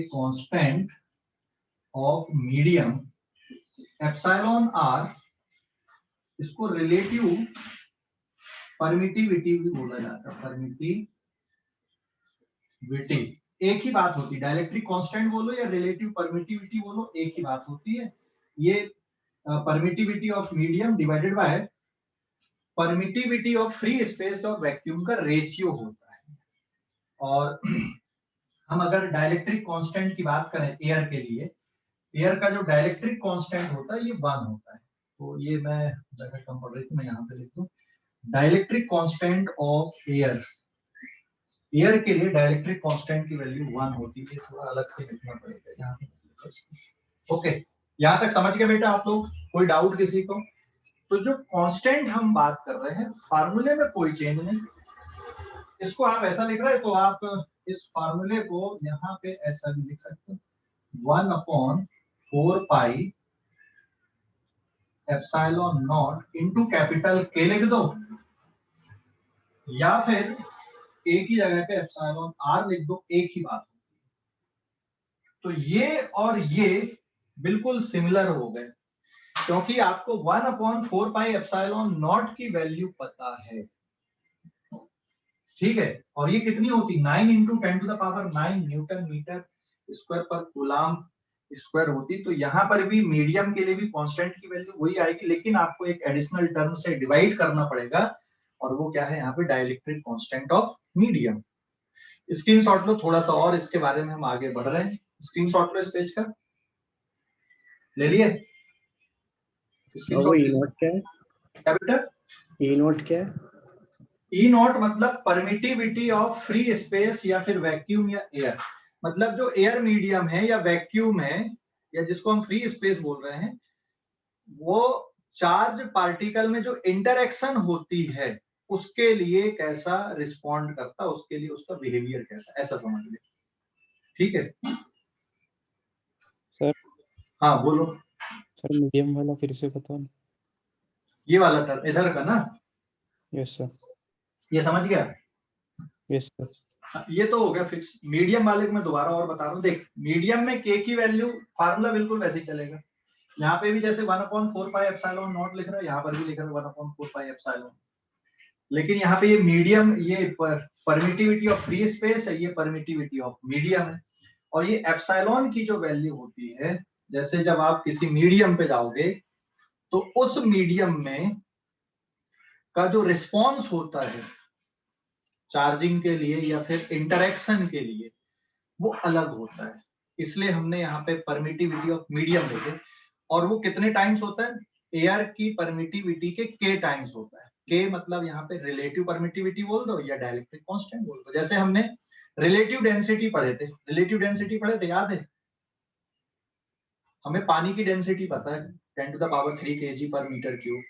constant of medium epsilon R, इसको रिलेटिव परमिटिविटी भी बोला जाता है, परमिटिविटी एक ही बात होती है, डाइलेक्ट्रिक कांस्टेंट बोलो या रिलेटिव परमिटिविटी बोलो एक ही बात होती है। ये permittivity of medium divided by permittivity of free space और वैक्यूम का रेशियो होता है। और हम अगर डाइलेक्ट्रिक कांस्टेंट की बात करें एयर के लिए, एयर का जो डाइलेक्ट्रिक कांस्टेंट होता है ये 1 होता है। तो ये मैं जगह कम पड़ रही थी, मैं यहाँ पे लिख दूं dielectric constant of air, air के लिए डाइलेक्ट्रिक कांस्टेंट की वैल्यू 1 होती है। थोड़ा अलग से लिखना पड़ेगा यहाँ पे। ओके, यहाँ तक समझ गए बेटा आप लोग? कोई डाउट किसी को? तो जो कांस्टेंट हम बात कर रहे हैं फार्मूले में कोई चेंज नहीं, इसको आप ऐसा लिख रहे हैं तो आप इस फार्मूले को यहाँ पे ऐसा भी लिख सकते हैं 1/4 pi epsilon naught into capital के लिख दो, या फिर ए की जगह पे एप्सिलॉन आर लिख दो, एक ही बात होती है। तो ये और ये बिल्कुल सिमिलर हो गए, क्योंकि आपको 1/4 पाई एप्सिलॉन नॉट की वैल्यू पता है, ठीक है। और ये कितनी होती, 9 × 10⁹ न्यूटन मीटर स्क्वायर पर कूलम स्क्वायर होती। तो यहाँ पर भी मीडियम के लिए भी कांस्टेंट की वैल्यू वही आएगी, लेकिन आपको एक एडिशनल टर्म से डिवाइड करना पड़ेगा, और वो क्या है यहाँ पे dielectric constant of medium. Screenshot लो थोड़ा सा, और इसके बारे में हम आगे बढ़ रहे हैं। स्क्रीनशॉट लो इस पेज का, ले लिए? वो ई नोट क्या है? क्या बेटा? ई नोट क्या है? ई नॉट मतलब परमिटिविटी ऑफ फ्री स्पेस या फिर वैक्यूम या एयर। मतलब जो एयर मीडियम है या वैक्यूम है या जिसको हम फ्री स्पेस बोल रहे हैं, वो चार्ज पार्टिकल में जो इंटरेक्शन होती है उसके लिए कैसा रिस्पॉन्ड करता, उसके लिए उसका बिहेवियर कैसा, ऐसा समझ ले, ठीक है। सर हाँ बोलो। सर मीडियम वाला फिर से बताओ। ये वाला टर्म इधर का ना? Yes sir. ये समझ गया? Yes sir. ये तो हो गया फिक्स। मीडियम वाले को मैं दोबारा और बता रहा हूँ, देख मीडियम में के की वैल्यू फार्मूला बिल्कुल वैसे ही चलेगा। यहाँ पे भी जैसे 1/4 पाई एप्सिलॉन नॉट लिख रहा है, यहाँ पर भी लिख रहा है 1/4 पाई एप्सिलॉन। लेकिन यहाँ पे ये मीडियम, ये परमिटिविटी ऑफ फ्री स्पेस है, ये परमिटिविटी ऑफ मीडियम है। और ये एप्सिलॉन की जो वैल्यू होती है, जैसे जब आप किसी मीडियम पे जाओगे तो उस मीडियम में का जो रिस्पॉन्स होता है चार्जिंग के लिए या फिर इंटरेक्शन के लिए, वो अलग होता है। इसलिए हमने यहाँ पे परमिटिविटी ऑफ मीडियम लिखे, और वो कितने टाइम्स होता है? एयर की परमिटिविटी के के टाइम्स होता है। के मतलब यहाँ पे रिलेटिव परमिटिविटी बोल दो या डाइलेक्ट्रिक कांस्टेंट बोल दो। जैसे हमने रिलेटिव डेंसिटी पढ़े थे, रिलेटिव डेंसिटी पढ़े थे, याद है? हमें पानी की डेंसिटी पता है 10⁻³ kg/m³।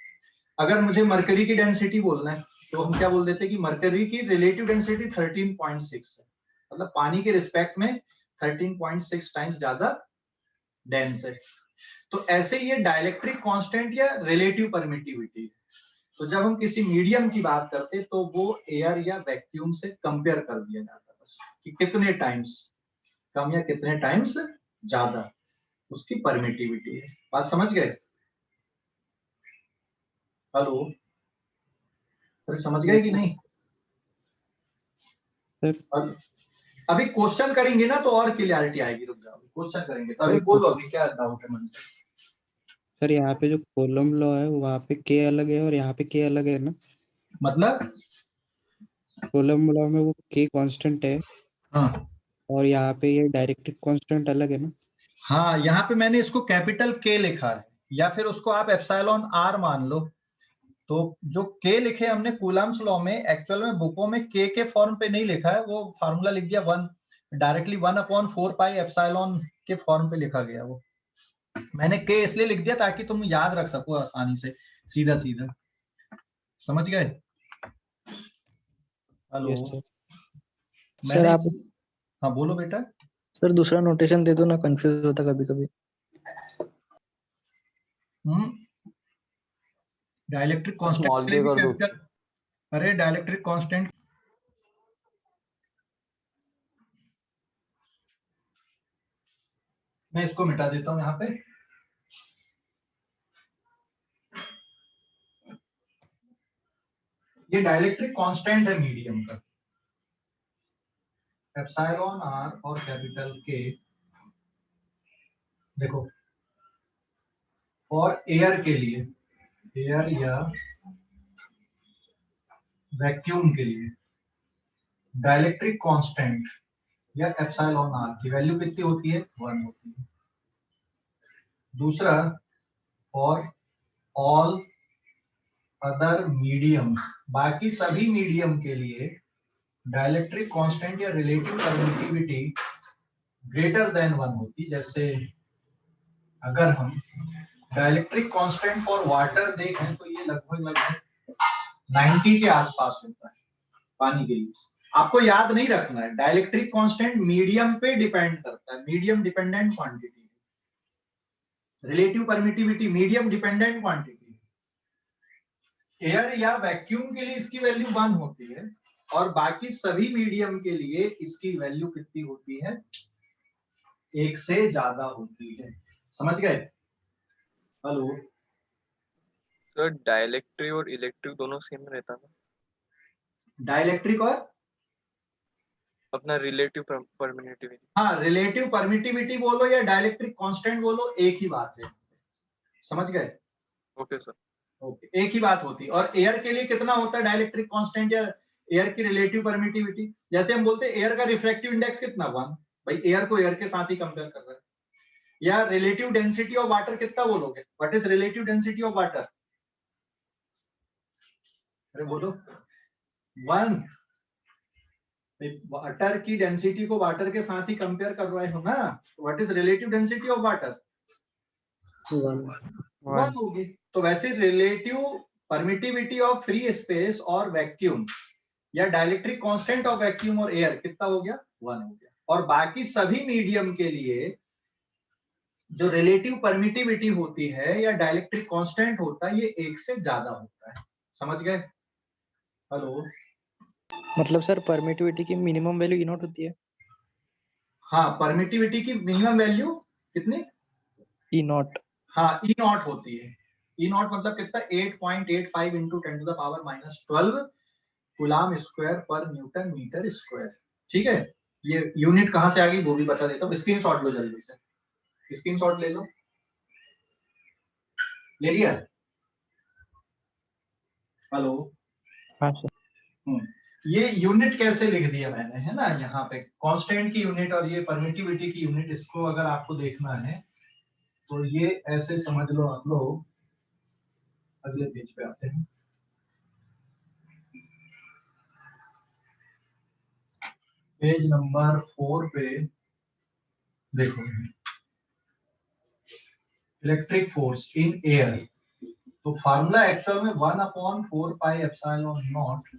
अगर मुझे मरकरी की डेंसिटी बोलना है तो हम क्या बोल देते हैं कि मरकरी की रिलेटिव डेंसिटी 13.6 है, मतलब पानी के रिस्पेक्ट में 13.6 टाइम्स ज्यादा डेंस है। तो ऐसे ये डाइलेक्ट्रिक कांस्टेंट या रिलेटिव परमिटिविटी है। तो जब हम किसी मीडियम की बात करते हैं तो वो एयर या वैक्यूम से कंपेयर कर दिया जाता है बस, कि कितने टाइम्स कम या कितने टाइम्स ज्यादा उसकी परमिटिविटी है। बात समझ गए? हेलो, अरे समझ गए कि नहीं? अभी क्वेश्चन करेंगे ना तो और क्लियरिटी आएगी। रुक जाओ, क्वेश्चन करेंगे तो अभी बोलो, अभी क्या डाउट है मन में? सर यहाँ पे जो कॉलम लॉ है वहाँ पे के अलग है और यहाँ पे के अलग है ना? मतलब कॉलम लॉ में वो के कांस्टेंट है, हाँ और यहाँ पे ये डायरेक्ट्रिक कांस्टेंट अलग है ना? हाँ, यहाँ पे मैंने इसको कैपिटल के लिखा है, या फिर उसको आप एप्सिलॉन आर मान लो। तो जो के लिखे हमने कूलम्स लॉ में, एक्चुअल में बुकों में के फॉर्म पे नहीं लिखा है, वो फार्मूला लिख दिया 1 डायरेक्टली 1/4 पाई एप्सिलॉन के फॉर्म पे लिखा गया। वो मैंने के इसलिए लिख दिया ताकि तुम याद रख सको आसानी से, सीधा सीधा। समझ गए? Hello yes sir. सर आप हाँ बोलो बेटा। सर दूसरा नोटेशन दे दो ना, कंफ्यूज होता कभी कभी। डाइलेक्ट्रिक कांस्टेंट स्मॉल के कर दो। अरे डाइलेक्ट्रिक कांस्टेंट मैं इसको मिटा देता हूं यहाँ पे। ये डाइलेक्ट्रिक कांस्टेंट है मीडियम का, एप्सिलॉन आर और कैपिटल के। देखो और एयर के लिए, एयर या वैक्यूम के लिए डाइलेक्ट्रिक कांस्टेंट या एप्सिलॉन आर की वैल्यू कितनी होती है? 1 होती है। दूसरा, फॉर ऑल अदर मीडियम, बाकी सभी मीडियम के लिए डाइलेक्ट्रिक कांस्टेंट या रिलेटिव परमिटिविटी ग्रेटर देन 1 होती। जैसे अगर हम डाइलेक्ट्रिक कांस्टेंट फॉर वाटर देखें तो ये लगभग 90 के आसपास होता है पानी के लिए। आपको याद नहीं रखना है, डाइलेक्ट्रिक कांस्टेंट मीडियम पे डिपेंड करता है, medium dependent quantity. Relative permittivity medium dependent quantity. Air या वैक्यूम के लिए इसकी वैल्यू 1 होती है और बाकी सभी मीडियम के लिए इसकी वैल्यू कितनी होती है? 1 से ज्यादा होती है। समझ गए? हेलो सर डाइलेक्ट्रिक और इलेक्ट्रिक दोनों सेम रहता ना? डाइलेक्ट्रिक और अपना रिलेटिव परमिटिविटी। हाँ, रिलेटिव परमिटिविटी बोलो या डाइलेक्ट्रिक कांस्टेंट बोलो, एक ही बात है। समझ गए? Okay sir. ओके, एक ही बात होती है। और एयर के लिए कितना होता है डाइलेक्ट्रिक कांस्टेंट या एयर की रिलेटिव परमिटिविटी? जैसे हम बोलते हैं एयर का रिफ्रैक्टिव इंडेक्स कितना? 1। भाई एयर को एयर के साथ ही कंपेयर कर रहे हैं। या रिलेटिव डेंसिटी ऑफ वाटर कितना बोलोगे? What is relative density of water? अरे बोलो 1। वाटर की डेंसिटी को वाटर के साथ ही कंपेयर कर रहे हो ना, what is relative density of water? 1 होगी। तो वैसे relative permittivity of free space और वैक्यूम या डाइलेक्ट्रिक कांस्टेंट ऑफ वैक्यूम और एयर कितना हो गया? 1 हो गया। और बाकी सभी मीडियम के लिए जो रिलेटिव परमिटिविटी होती है या डाइलेक्ट्रिक कांस्टेंट होता है, ये 1 से ज्यादा होता है। समझ गए? हेलो मतलब सर परमिटिविटी की मिनिमम वैल्यू E0 होती है? हाँ, परमिटिविटी की मिनिमम वैल्यू कितनी? E0। हाँ, E0 होती है। E0 मतलब कितना? 8.85 into 10 to the power -12 coulomb square per newton metre square. ठीक है, ये यूनिट कहां से आ गई वो भी बता देता हूँ। स्क्रीनशॉट लो जल्दी से, स्क्रीनशॉट ले लो। ले लिया? हेलो हाँ सर। ये यूनिट कैसे लिख दिया मैंने, है ना, यहाँ पे कांस्टेंट की यूनिट और ये परमिटिविटी की यूनिट। इसको अगर आपको देखना है तो ये ऐसे समझ लो आप लोग। अगले पेज पे आते हैं। पेज नंबर 4 पे देखो, इलेक्ट्रिक फोर्स इन एयर। तो फार्मूला एक्चुअल में 1/4 pi epsilon naught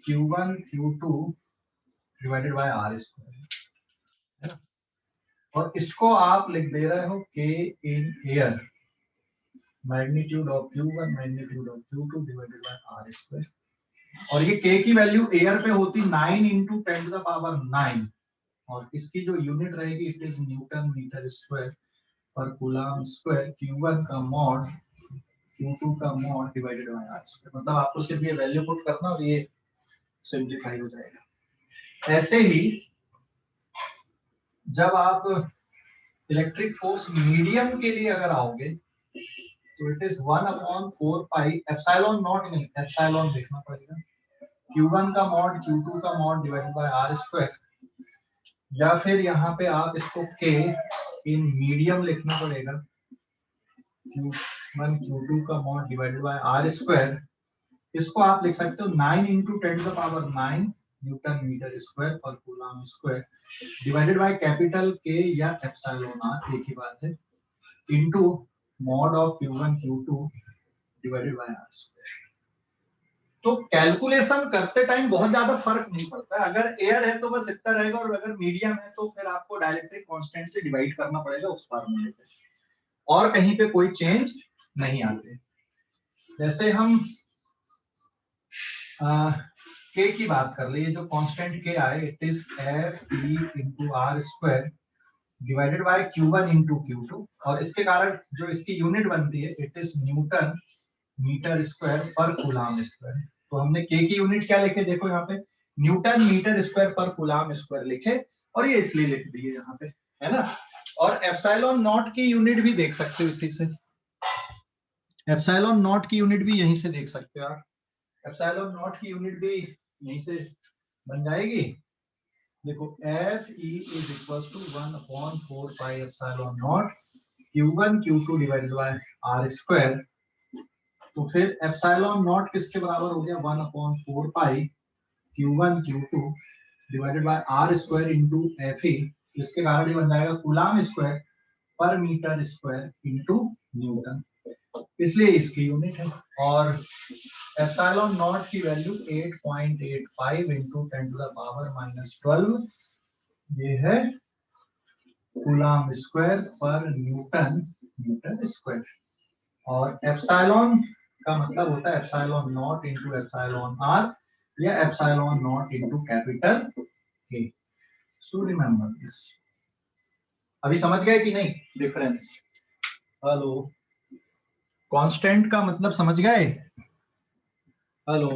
Q1 Q2 divided by R square है ना। और इसको आप लिख दे रहे हो K in air, magnitude of Q1 magnitude of Q2 divided by R square. और ये K की वैल्यू एयर पे होती 9 इंटू 10 टू द पावर 9 और इसकी जो यूनिट रहेगी it is newton metre square पर कूलम स्क्वायर। Q1 का मॉड Q2 का mod divided by R square. मतलब आपको सिर्फ ये वैल्यू पुट करना और ये सिंप्लीफाई हो जाएगा। ऐसे ही जब आप इलेक्ट्रिक फोर्स मीडियम के लिए अगर आओगे तो it is 1/4 pi epsilon not, नहीं एप्सिलॉन देखना पड़ेगा, Q1 का मॉड Q2 का mod divided by R square. या फिर यहाँ पे आप इसको K इन मीडियम लिखना पड़ेगा, Q1 Q2 का mod divided by R square. इसको आप लिख सकते हो 9 into 10 to the power 9 newton metre square पर coulomb square divided by capital K या एप्सिलॉन R, एक ही बात है, into mod of Q1 Q2 divided by R square. तो कैलकुलेशन करते टाइम बहुत ज्यादा फर्क नहीं पड़ता है। अगर एयर है तो बस इतना रहेगा और अगर मीडियम है तो फिर आपको डाइलेक्ट्रिक कांस्टेंट से डिवाइड करना पड़ेगा उस फार्मूले पे, और कहीं पे कोई चेंज नहीं आते। जैसे हम K की बात कर ले, ये जो कांस्टेंट K आए it is F E into R square divided by Q1 into Q2, और इसके कारण जो इसकी यूनिट बनती है it is newton metre square per coulomb square. तो हमने K की यूनिट क्या लिखे, देखो यहाँ पे Newton metre square per coulomb square लिखे, और ये इसलिए लिख दिए यहाँ पे, है ना। और एप्सिलॉन नॉट की यूनिट भी देख सकते हो इसी से, एप्सिलॉन नॉट की यूनिट भी यहीं से देख सकते हो आप, एप्सिलॉन नॉट की यूनिट भी यहीं से बन जाएगी। देखो Fe is equal to 1/4 pi epsilon naught Q1 Q2 divided by R square. तो फिर एप्सिलॉन नॉट किसके बराबर हो गया, 1/4 pi Q1 Q2 divided by R square into Fe, जिसके कारण ये बन जाएगा coulomb square per meter square into newton, इसलिए इसकी यूनिट है। और एप्सिलॉन नॉट की वैल्यू 8.85 इंटू 10⁻⁻12 ये है coulomb square per newton metre square. और एप्सिलॉन का मतलब होता है epsilon naught into epsilon R या epsilon naught into capital K. So remember this. अभी समझ गए कि नहीं डिफरेंस? हेलो, कांस्टेंट का मतलब समझ गए? हेलो,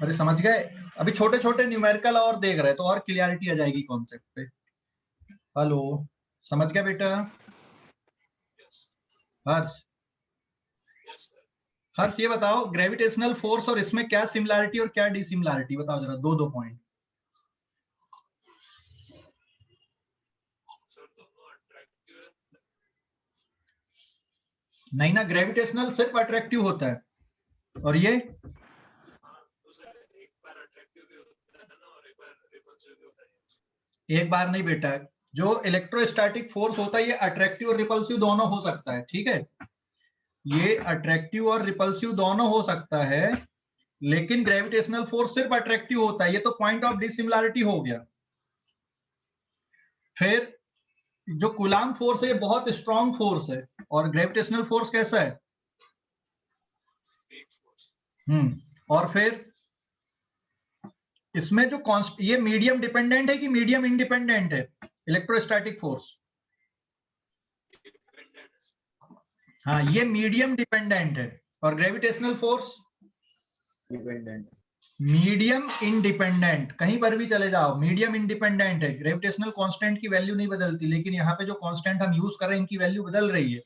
अरे समझ गए? अभी छोटे छोटे न्यूमेरिकल और देख रहे हैं तो और क्लियरिटी आ जाएगी कॉन्सेप्ट पे। हेलो, समझ गया बेटा? हर्ष, हर्ष ये बताओ ग्रेविटेशनल फोर्स और इसमें क्या सिमिलैरिटी और क्या डिसिमिलैरिटी, बताओ जरा, दो पॉइंट। नहीं ना, ग्रेविटेशनल सिर्फ अट्रैक्टिव होता है और ये एक बार नहीं बेटा, जो इलेक्ट्रोस्टैटिक फोर्स होता है ये अट्रैक्टिव और रिपल्सिव दोनों हो सकता है, ठीक है, ये अट्रैक्टिव और रिपल्सिव दोनों हो सकता है, लेकिन ग्रेविटेशनल फोर्स सिर्फ अट्रैक्टिव होता है, ये तो पॉइंट ऑफ डिसिमिलैरिटी हो गया। फिर जो कूलाम फोर्स है ये बहुत स्ट्रॉन्ग फोर्स है, और ग्रेविटेशनल फोर्स कैसा है? और फिर इसमें जो ये मीडियम डिपेंडेंट है कि मीडियम इंडिपेंडेंट है इलेक्ट्रोस्टैटिक फोर्स? हाँ, ये मीडियम डिपेंडेंट है, और gravitational force dependent, medium independent. कहीं पर भी चले जाओ मीडियम इंडिपेंडेंट है, ग्रेविटेशनल कांस्टेंट की वैल्यू नहीं बदलती, लेकिन यहाँ पे जो कांस्टेंट हम यूज कर रहे हैं इनकी वैल्यू बदल रही है।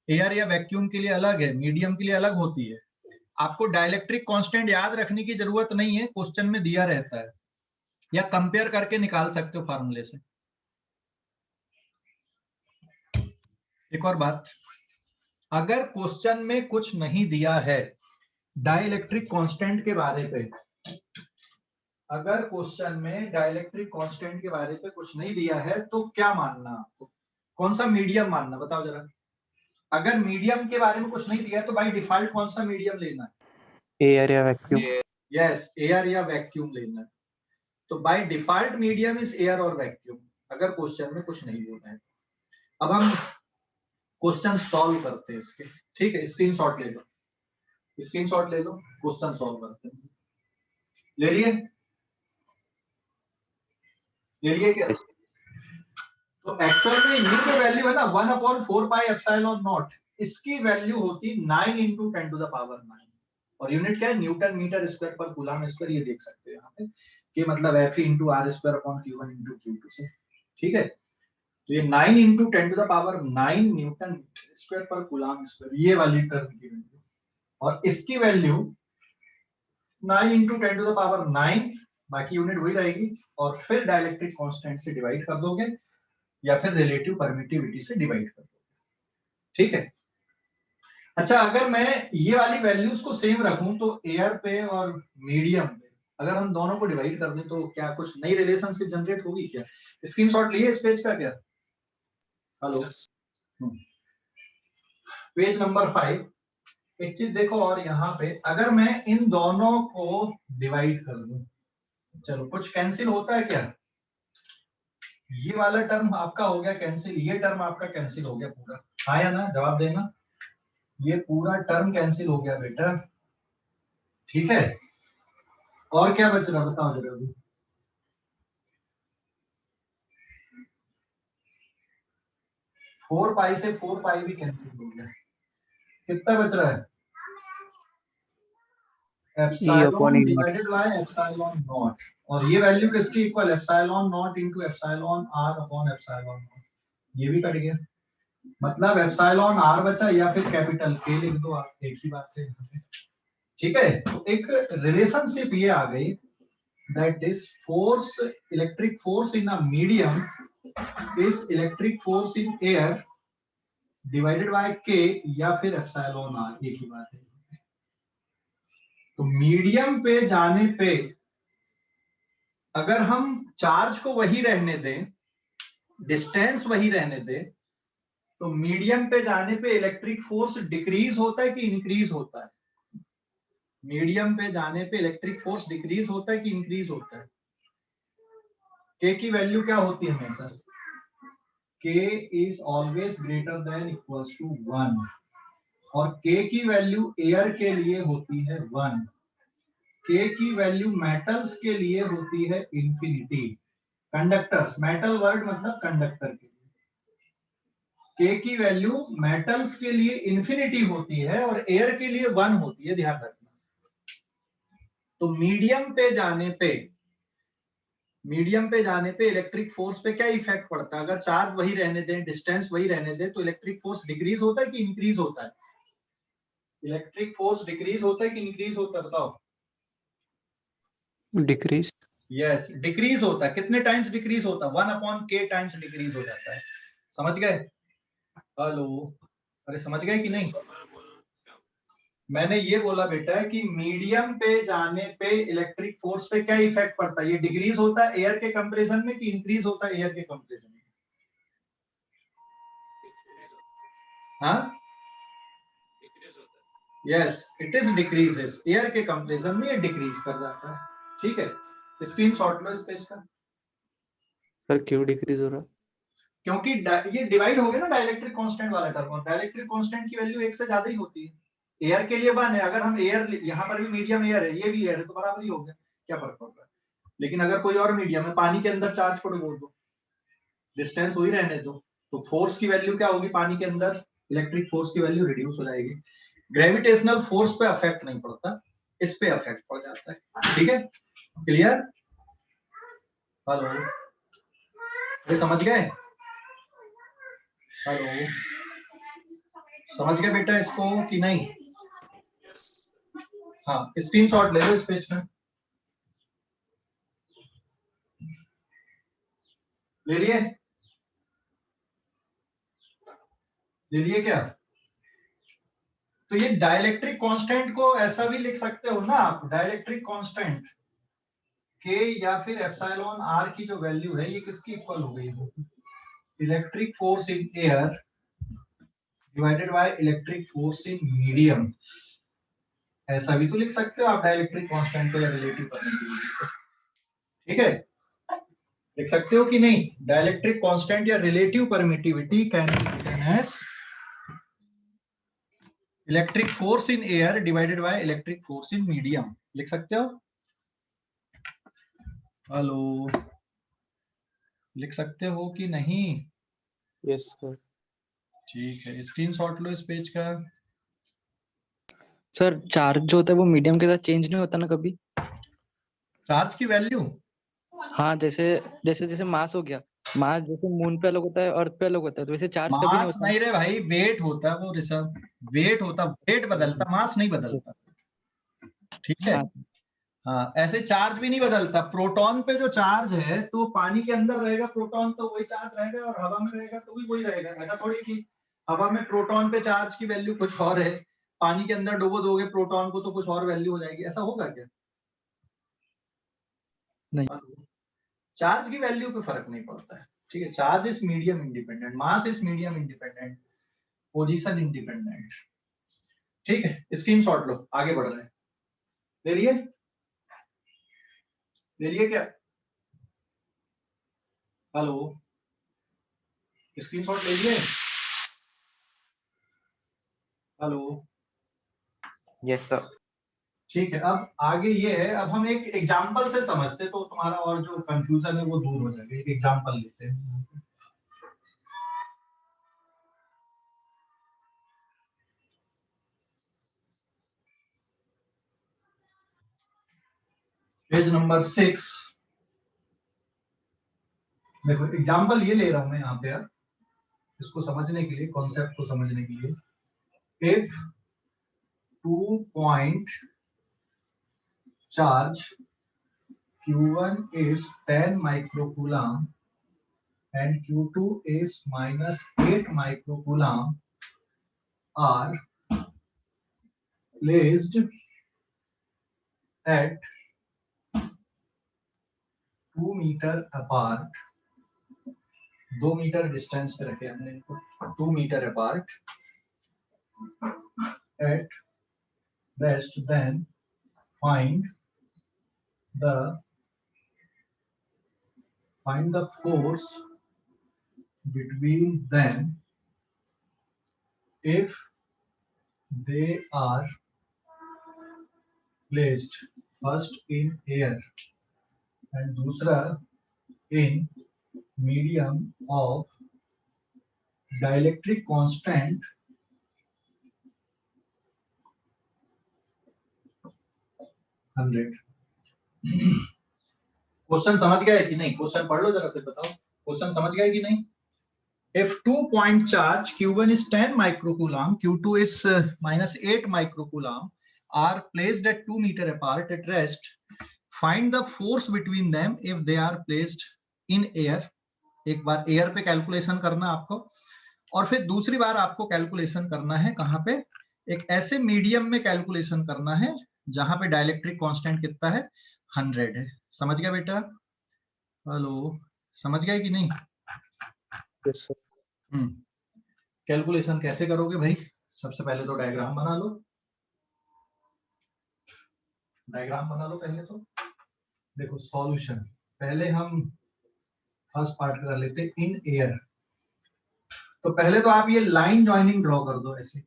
एयर या वैक्यूम के लिए अलग है, मीडियम के लिए अलग होती है। आपको डाइलेक्ट्रिक कांस्टेंट याद रखने की जरूरत नहीं है, क्वेश्चन में दिया रहता है, या कंपेयर करके निकाल सकते हो फार्मूले से। एक और बात, अगर क्वेश्चन में कुछ नहीं दिया है डाइलेक्ट्रिक कांस्टेंट के बारे पे, अगर क्वेश्चन में डाइलेक्ट्रिक कांस्टेंट के बारे पे कुछ नहीं दिया है तो क्या मानना आपको, कौन सा मीडियम मानना, बताओ जरा। अगर मीडियम के बारे में कुछ नहीं दिया तो बाय डिफॉल्ट कौन सा मीडियम लेना है? एयर या वैक्यूम। यस, एयर या वैक्यूम लेना है। तो by default medium is air और वैक्यूम, अगर क्वेश्चन में कुछ नहीं बोला है। अब हम क्वेश्चन सॉल्व करते हैं इसके, ठीक है, स्क्रीनशॉट ले लो, स्क्रीनशॉट ले लो, क्वेश्चन सॉल्व करते हैं। ले लिए? ले लिए क्या? तो एक्चुअल में ये जो वैल्यू है ना 1/4 पाई एप्सिलॉन नॉट, इसकी वैल्यू होती 9 इंटू 10⁻⁹, और यूनिट क्या है? Newton metre square per coulomb square, ये देख सकते हो यहाँ पे कि मतलब Fe into R square upon Q1 into Q2 से, ठीक है। तो ये 9 into 10⁹ newton square per coulomb square, ये वाली टर्म की वैल्यू, और इसकी वैल्यू 9 इंटू 10⁹, बाकी यूनिट वही रहेगी, और फिर डाइलेक्ट्रिक कांस्टेंट से डिवाइड कर दोगे या फिर रिलेटिव परमिटिविटी से डिवाइड कर दोगे, ठीक है। अच्छा, अगर मैं ये वाली वैल्यूज को सेम रखूं तो एयर पे और मीडियम पे अगर हम दोनों को डिवाइड कर दें तो क्या कुछ नई रिलेशनशिप जनरेट होगी क्या? स्क्रीनशॉट लिए इस पेज का क्या? Hello, page number 5। एक चीज देखो, और यहाँ पे अगर मैं इन दोनों को डिवाइड कर दूं, चलो कुछ कैंसिल होता है क्या? ये वाला टर्म आपका हो गया कैंसिल, ये टर्म आपका कैंसिल हो गया पूरा, हाँ या ना? जवाब देना। ये पूरा टर्म कैंसिल हो गया बेटा, ठीक है। और क्या बच रहा बताओ जरा अभी। 4 पाई से 4 पाई भी कैंसिल हो गया, कितना बच रहा है? Epsilon divided by epsilon naught, और ये वैल्यू किसकी equal? Epsilon naught into epsilon R upon epsilon naught, ये भी कट गया, मतलब एप्सिलॉन आर बचा या फिर कैपिटल के लिख दो आप, एक ही बात है। ठीक है, तो एक रिलेशनशिप ये आ गई, that is force, electric force in a medium is electric force in air divided bye के या फिर एप्सिलॉन आर, एक ही बात है। तो मीडियम पे जाने पे अगर हम चार्ज को वही रहने दें, डिस्टेंस वही रहने दें, तो मीडियम पे जाने पे इलेक्ट्रिक फोर्स डिक्रीज होता है कि इंक्रीज होता है? मीडियम पे जाने पे इलेक्ट्रिक फोर्स डिक्रीज होता है कि इंक्रीज होता है? के की वैल्यू क्या होती है हमेशा? K is always greater than equals to 1, और के की वैल्यू एयर के लिए होती है 1, के की वैल्यू मेटल्स के लिए होती है इंफिनिटी, कंडक्टर्स, मेटल वर्ड मतलब कंडक्टर के लिए के की वैल्यू मेटल्स के लिए इंफिनिटी होती है और एयर के लिए 1 होती है, ध्यान रखना। तो मीडियम पे जाने पे इलेक्ट्रिक फोर्स पे क्या इफेक्ट पड़ता है? अगर चार्ज वही रहने दें, डिस्टेंस वही रहने दें, तो इलेक्ट्रिक फोर्स डिक्रीज होता है कि इंक्रीज होता है? इलेक्ट्रिक फोर्स डिक्रीज होता है कि इंक्रीज होता है, बताओ? डिक्रीज। यस, डिक्रीज होता है। कितने टाइम्स डिक्रीज होता है? 1/k टाइम्स डिक्रीज हो जाता है। समझ गए? हेलो, अरे समझ गए कि नहीं? मैंने ये बोला बेटा कि मीडियम पे जाने पे इलेक्ट्रिक फोर्स पे क्या इफेक्ट पड़ता है? ये डिक्रीज होता है एयर के कंपैरिजन में कि इंक्रीज होता है एयर के कंपैरिजन में? हाँ, yes, it is decreases, air के कंपैरिजन में ये डिक्रीज कर जाता है। ठीक है, स्क्रीनशॉट लो इस पेज का। सर क्यों डिक्रीज हो रहा? क्योंकि ये डिवाइड हो गया ना डाइलेक्ट्रिक कांस्टेंट वाला टर्म, और डाइलेक्ट्रिक कांस्टेंट की वैल्यू 1 से ज्यादा ही होती है। एयर के लिए 1 है, अगर हम एयर, यहाँ पर भी मीडियम एयर है, ये भी एयर है, तो बराबर ही हो गया, क्या फर्क पड़ रहा है? लेकिन अगर कोई और मीडियम है, पानी के अंदर चार्ज को डुबो दो, डिस्टेंस वही रहने दो, तो फोर्स की वैल्यू क्या होगी? पानी के अंदर इलेक्ट्रिक फोर्स की वैल्यू रिड्यूस हो जाएगी। ग्रेविटेशनल फोर्स पे अफेक्ट नहीं पड़ता, इस पे अफेक्ट पड़ जाता है। ठीक है, क्लियर? हेलो, ये समझ गए? हेलो, समझ गए बेटा इसको कि नहीं? हाँ, स्क्रीनशॉट ले लो इस पेज में, ले लिए? ले लिए क्या? तो ये डाइलेक्ट्रिक कांस्टेंट को ऐसा भी लिख सकते हो ना आप, डाइलेक्ट्रिक कांस्टेंट के या फिर एप्सिलॉन आर की जो वैल्यू है ये किसकी इक्वल हो गई? Electric force in air divided by electric force in medium, ऐसा भी तो लिख सकते हो आप डाइलेक्ट्रिक कांस्टेंट को या रिलेटिव परमिटिविटी। ठीक है, लिख सकते हो कि नहीं? डाइलेक्ट्रिक कांस्टेंट या relative permittivity can be written as electric force in air divided by electric force in medium, लिख सकते हो? हेलो, लिख सकते हो कि नहीं? Yes sir. ठीक है, स्क्रीनशॉट लो इस पेज का। सर चार्ज जो होता है वो मीडियम के साथ चेंज नहीं होता ना कभी? चार्ज की वैल्यू? हाँ, जैसे जैसे जैसे मास हो गया, मास जैसे मून पे अलग होता है, अर्थ पे अलग होता है, तो वैसे चार्ज कभी नहीं मास होता। नहीं रे भाई, वेट होता है वो ऋषभ, वेट होता, वेट बदलता, मास नहीं बदलता। ठीक है, हाँ, हाँ, ऐसे चार्ज भी नहीं बदलता। प्रोटॉन पे जो चार्ज है तो पानी के अंदर रहेगा प्रोटॉन तो वही चार्ज रहेगा, और हवा में रहेगा तो भी वही रहेगा। ऐसा थोड़ी कि हवा में प्रोटॉन पे चार्ज की वैल्यू कुछ और है, पानी के अंदर डुबो दोगे प्रोटॉन को तो कुछ और वैल्यू हो जाएगी, ऐसा होगा क्या? नहीं। चार्ज की वैल्यू पे फर्क नहीं पड़ता है। ठीक है, charge is medium independent, mass is medium independent, position independent. ठीक है, स्क्रीनशॉट लो, आगे बढ़ रहे हैं। ले लिए? ले लिए क्या? हेलो, स्क्रीनशॉट ले लिए? Hello, yes sir. ठीक है, अब आगे ये है, अब हम एक एग्जांपल से समझते तो तुम्हारा और जो कंफ्यूजन है वो दूर हो जाएगा। एक एग्जांपल लेते हैं। Page number 6। देखो एग्जांपल ये ले रहा हूं मैं यहाँ पे यार, इसको समझने के लिए, कॉन्सेप्ट को समझने के लिए। If 2 point charge Q1 is 10 microcoulomb and Q2 is minus 8 microcoulomb are placed at 2 meter apart, 2 meter distance पे रखे हमने इनको, 2 meter apart at rest, then find the force between them if they are placed first in air and दूसरा in medium of dielectric constant 100। Question समझ गए कि नहीं? Question पढ़ लो जरा, फिर बताओ क्वेश्चन समझ गए कि नहीं। If 2 point charge Q1 is 10 microcoulomb, Q2 is minus 8 microcoulomb are placed at 2 meter apart at rest, find the force between them if they are placed in air। एक बार एयर पे कैलकुलेशन करना आपको, और फिर दूसरी बार आपको कैलकुलेशन करना है कहाँ पे, एक ऐसे मीडियम में कैलकुलेशन करना है जहां पे डाइलेक्ट्रिक कांस्टेंट कितना है, 100 है। समझ गया बेटा? हेलो, समझ गए कि नहीं? Yes sir. कैलकुलेशन कैसे करोगे भाई? सबसे पहले तो डायग्राम बना लो, डायग्राम बना लो पहले तो। देखो सॉल्यूशन, पहले हम फर्स्ट पार्ट कर लेते हैं, इन एयर। तो पहले तो आप ये लाइन जॉइनिंग ड्रॉ कर दो, ऐसे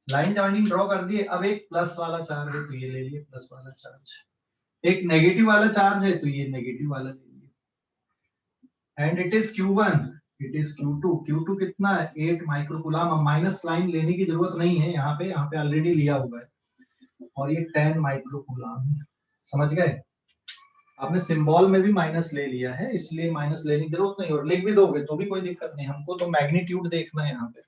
लाइन जॉइनिंग ड्रॉ कर दिए। अब एक प्लस वाला चार्ज है तो ये ले लिए प्लस वाला चार्ज, एक नेगेटिव वाला चार्ज है तो ये नेगेटिव वाला ले लिए, and it is Q1, it is Q2। Q2 कितना है, 8 माइक्रोकूलम। माइनस लाइन लेने की जरूरत नहीं है यहाँ पे ऑलरेडी लिया हुआ है, और ये 10 माइक्रोकूलम। समझ गए? आपने सिंबल में भी माइनस ले लिया है, इसलिए माइनस लेने की जरूरत नहीं, और लिख भी दोगे तो भी कोई दिक्कत नहीं, हमको तो मैग्नीट्यूड देखना है यहाँ पे।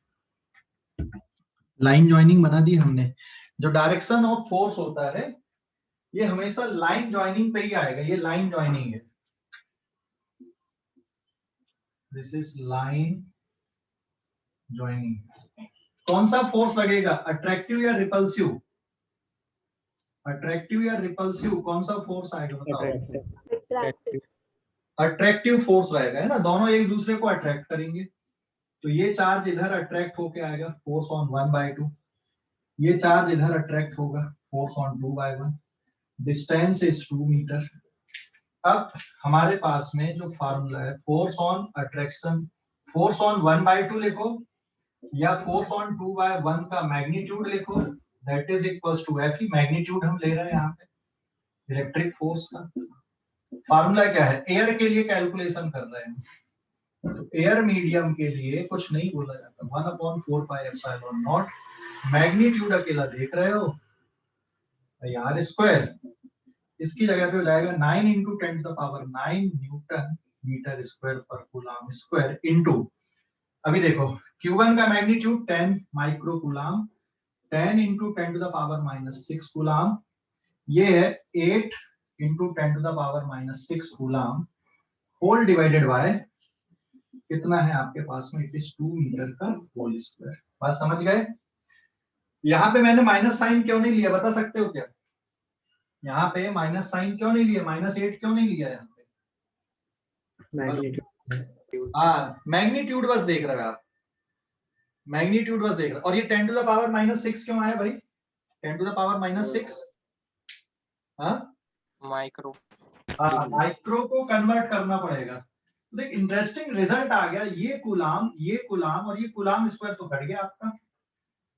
लाइन ज्वाइनिंग बना दी हमने। जो डायरेक्शन ऑफ फोर्स होता है ये हमेशा लाइन ज्वाइनिंग पे ही आएगा, ये लाइन ज्वाइनिंग है। This is line joining. कौन सा फोर्स लगेगा, अट्रैक्टिव या रिपल्सिव? अट्रैक्टिव या रिपल्सिव, कौन सा फोर्स आएगा बताओ? अट्रैक्टिव फोर्स रहेगा, है ना, दोनों एक दूसरे को अट्रैक्ट करेंगे। तो ये चार्ज इधर अट्रैक्ट होके आएगा, फोर्स ऑन 1/2। ये चार्ज इधर अट्रैक्ट होगा, force on 2/1। Distance is 2 meter. अब हमारे पास में जो फार्मूला है, force on attraction, force on 1/2 लिखो या फोर्स ऑन 2/1 का मैग्नीट्यूड लिखो, that is equals to F। Magnitude हम ले रहे हैं यहाँ पे इलेक्ट्रिक फोर्स का। फार्मूला क्या है, एयर के लिए कैलकुलेशन कर रहे हैं, तो एयर मीडियम के लिए कुछ नहीं बोला जाता, 1/4πε0। मैग्नीट्यूड अकेला देख रहे हो, आर स्क्वायर, इसकी जगह पे हो जाएगा 9 × 10⁹ न्यूटन मीटर स्क्वायर पर कूलम स्क्वायर इनटू। अभी देखो Q1 का मैग्नीट्यूड 10 माइक्रोकूलम, 10 × 10⁻⁻6 कूलम, ये है 8 × 10⁻⁻6 कूलम, होल डिवाइडेड बाय कितना है आपके पास में, इट इज 2 मीटर का होल स्क्वायर। बात समझ गए? यहाँ पे मैंने माइनस साइन क्यों नहीं लिया, बता सकते हो क्या? यहाँ पे माइनस साइन क्यों नहीं लिया, -8 क्यों नहीं लिया यहाँ पे? मैग्नीट्यूड बस देख रहे हो आप, मैग्नीट्यूड बस देख रहे हो। और ये 10⁻⁻6 क्यों आया भाई, 10⁻⁻6? हाँ, माइक्रो, माइक्रो को कन्वर्ट करना पड़ेगा। तो एक इंटरेस्टिंग रिजल्ट आ गया, ये कूलम और ये कूलम स्क्वायर तो कट गया आपका,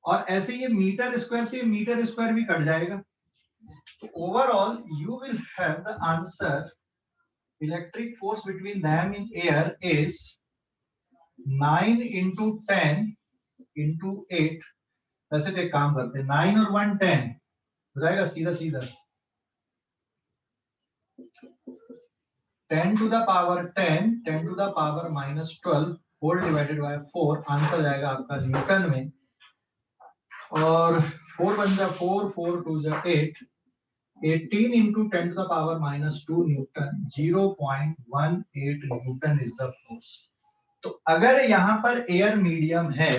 और ऐसे ये मीटर स्क्वायर से मीटर स्क्वायर भी कट जाएगा। तो overall you will have the answer, electric force between them in air is 9 × 10 × 8। वैसे तो एक काम करते हैं, 9 और 1 10 हो जाएगा सीधा सीधा, 10 to the power 10, 10 to the power -12 whole divided by 4, answer जाएगा आपका न्यूटन में। और 4 बन जा 4, 4 2 जा 8, 18 into 10 to the power -2 Newton, 0.18 Newton is the force. तो अगर यहाँ पर एयर मीडियम है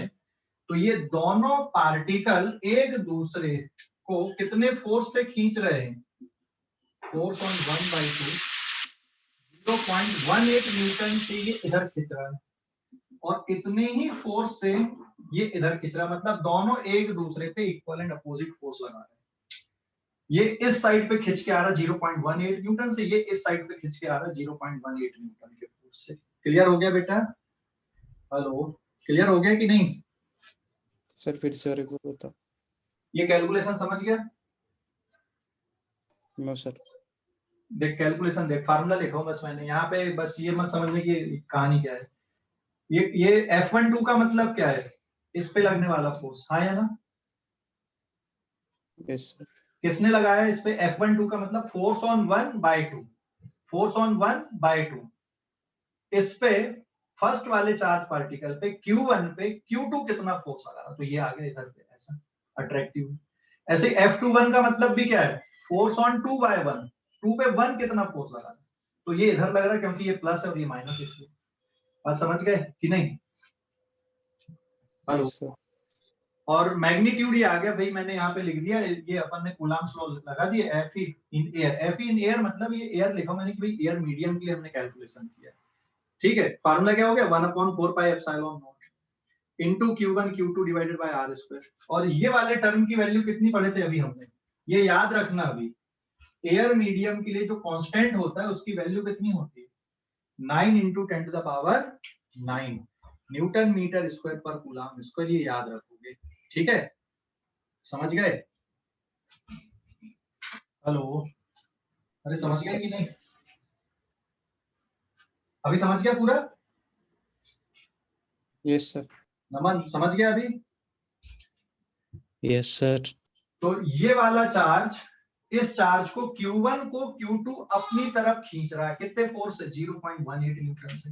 तो ये दोनों पार्टिकल एक दूसरे को कितने फोर्स से खींच रहे हैं? फोर्स ऑन 1/2, 0.18 न्यूटन से ये इधर खींच रहा है और इतने ही फोर्स से ये इधर खींच रहा है, मतलब दोनों एक दूसरे पे इक्वल एंड अपोजिट फोर्स लगा रहे हैं। ये इस साइड पे खींच के आ रहा है 0.18 न्यूटन से, ये इस साइड पे खींच के आ रहा है 0.18 न्यूटन के फोर्स से। क्लियर हो गया बेटा? हेलो, क्लियर हो गया कि नहीं? सर फिर से एक बार बता। ये कैलकुलेशन समझ गया? No sir. देख कैलकुलेशन देख, फार्मूला लिखा हूं बस मैंने यहाँ पे, बस ये मत समझने की कहानी क्या है। ये F12 का मतलब क्या है? इस पे लगने वाला फोर्स, हाँ या ना? Yes sir. किसने लगाया इस पे? F12 का मतलब फोर्स ऑन 1/2, फोर्स ऑन 1/2। इस पे फर्स्ट वाले चार्ज पार्टिकल पे Q1 पे Q2 कितना फोर्स लगा रहा, तो ये आ गया इधर पे ऐसा अट्रैक्टिव। ऐसे F21 का मतलब भी क्या है? फोर्स ऑन 2/1, 2 पे 1 कितना फोर्स लगा रहा, तो ये इधर लग रहा है क्योंकि ये प्लस है और ये माइनस, इसलिए। बात समझ गए कि नहीं? हेलो। Yes sir. और मैग्नीट्यूड ये आ गया भाई, मैंने यहाँ पे लिख दिया, ये अपन ने कूलम्ब्स लॉ लगा दिया, Fe in air। Fe in air मतलब ये एयर लिखा मैंने कि भाई एयर मीडियम के लिए हमने कैलकुलेशन किया। ठीक है, फार्मूला क्या हो गया? 1/4 pi epsilon naught into Q1 Q2 divided by R square. और ये वाले टर्म की वैल्यू कितनी पढ़े थे अभी हमने? ये याद रखना, अभी एयर मीडियम के लिए जो कांस्टेंट होता है उसकी वैल्यू कितनी होती है? 9 × 10 to the power 9 newton metre square per coulomb square, ये याद रखोगे। ठीक है, समझ गए? हेलो, अरे समझ गए कि नहीं? अभी समझ गया पूरा? Yes sir. नमन समझ गया अभी? Yes sir. तो ये वाला चार्ज, इस चार्ज को Q1 को Q2 अपनी तरफ खींच रहा है, कितने फोर्स से? 0.18 न्यूटन से।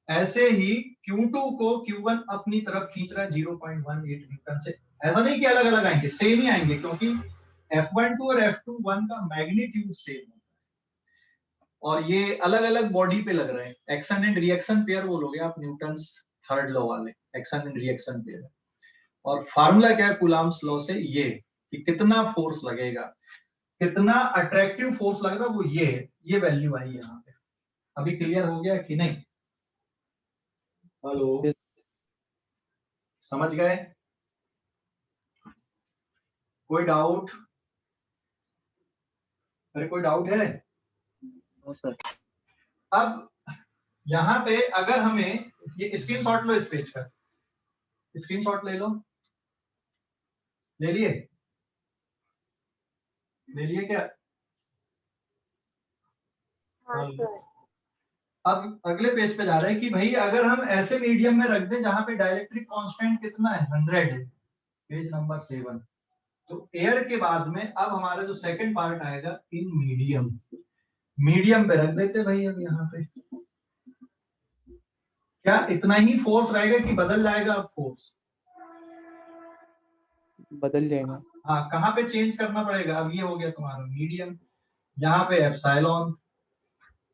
ऐसे ही Q2 को Q1 अपनी तरफ खींच रहा है 0.18 न्यूटन से। ऐसा नहीं कि अलग अलग आएंगे, सेम ही आएंगे, क्योंकि F12 और F21 का मैग्नीट्यूड सेम है और ये अलग अलग बॉडी पे लग रहे हैं। एक्शन एंड रिएक्शन पेयर बोलोगे आप, न्यूटन्स थर्ड लॉ वाले एक्शन एंड रिएक्शन पेयर। और फार्मूला क्या है कूलम्ब्स लॉ से? ये कि कितना फोर्स लगेगा, कितना अट्रैक्टिव फोर्स लगेगा, वो ये वैल्यू आई यहाँ पे। अभी क्लियर हो गया कि नहीं? Hello, Yes. समझ गए? कोई डाउट? अरे कोई डाउट है? No sir. अब यहाँ पे अगर हमें ये स्क्रीनशॉट लो, इस पेज का स्क्रीनशॉट ले लो। ले लिए? ले लिए क्या? हाँ सर। अब अगले पेज पे जा रहे हैं कि भाई अगर हम ऐसे मीडियम में रख दें जहां पे डाइलेक्ट्रिक कांस्टेंट कितना है? 100 है। Page number 7। तो एयर के बाद में अब हमारा जो सेकंड पार्ट आएगा इन मीडियम, मीडियम पे रख देते भाई। अब यहाँ पे क्या इतना ही फोर्स रहेगा कि बदल जाएगा? अब फोर्स बदल जाएगा। हाँ, कहाँ पे चेंज करना पड़ेगा? अब ये हो गया तुम्हारा मीडियम, यहाँ पे एप्सिलॉन,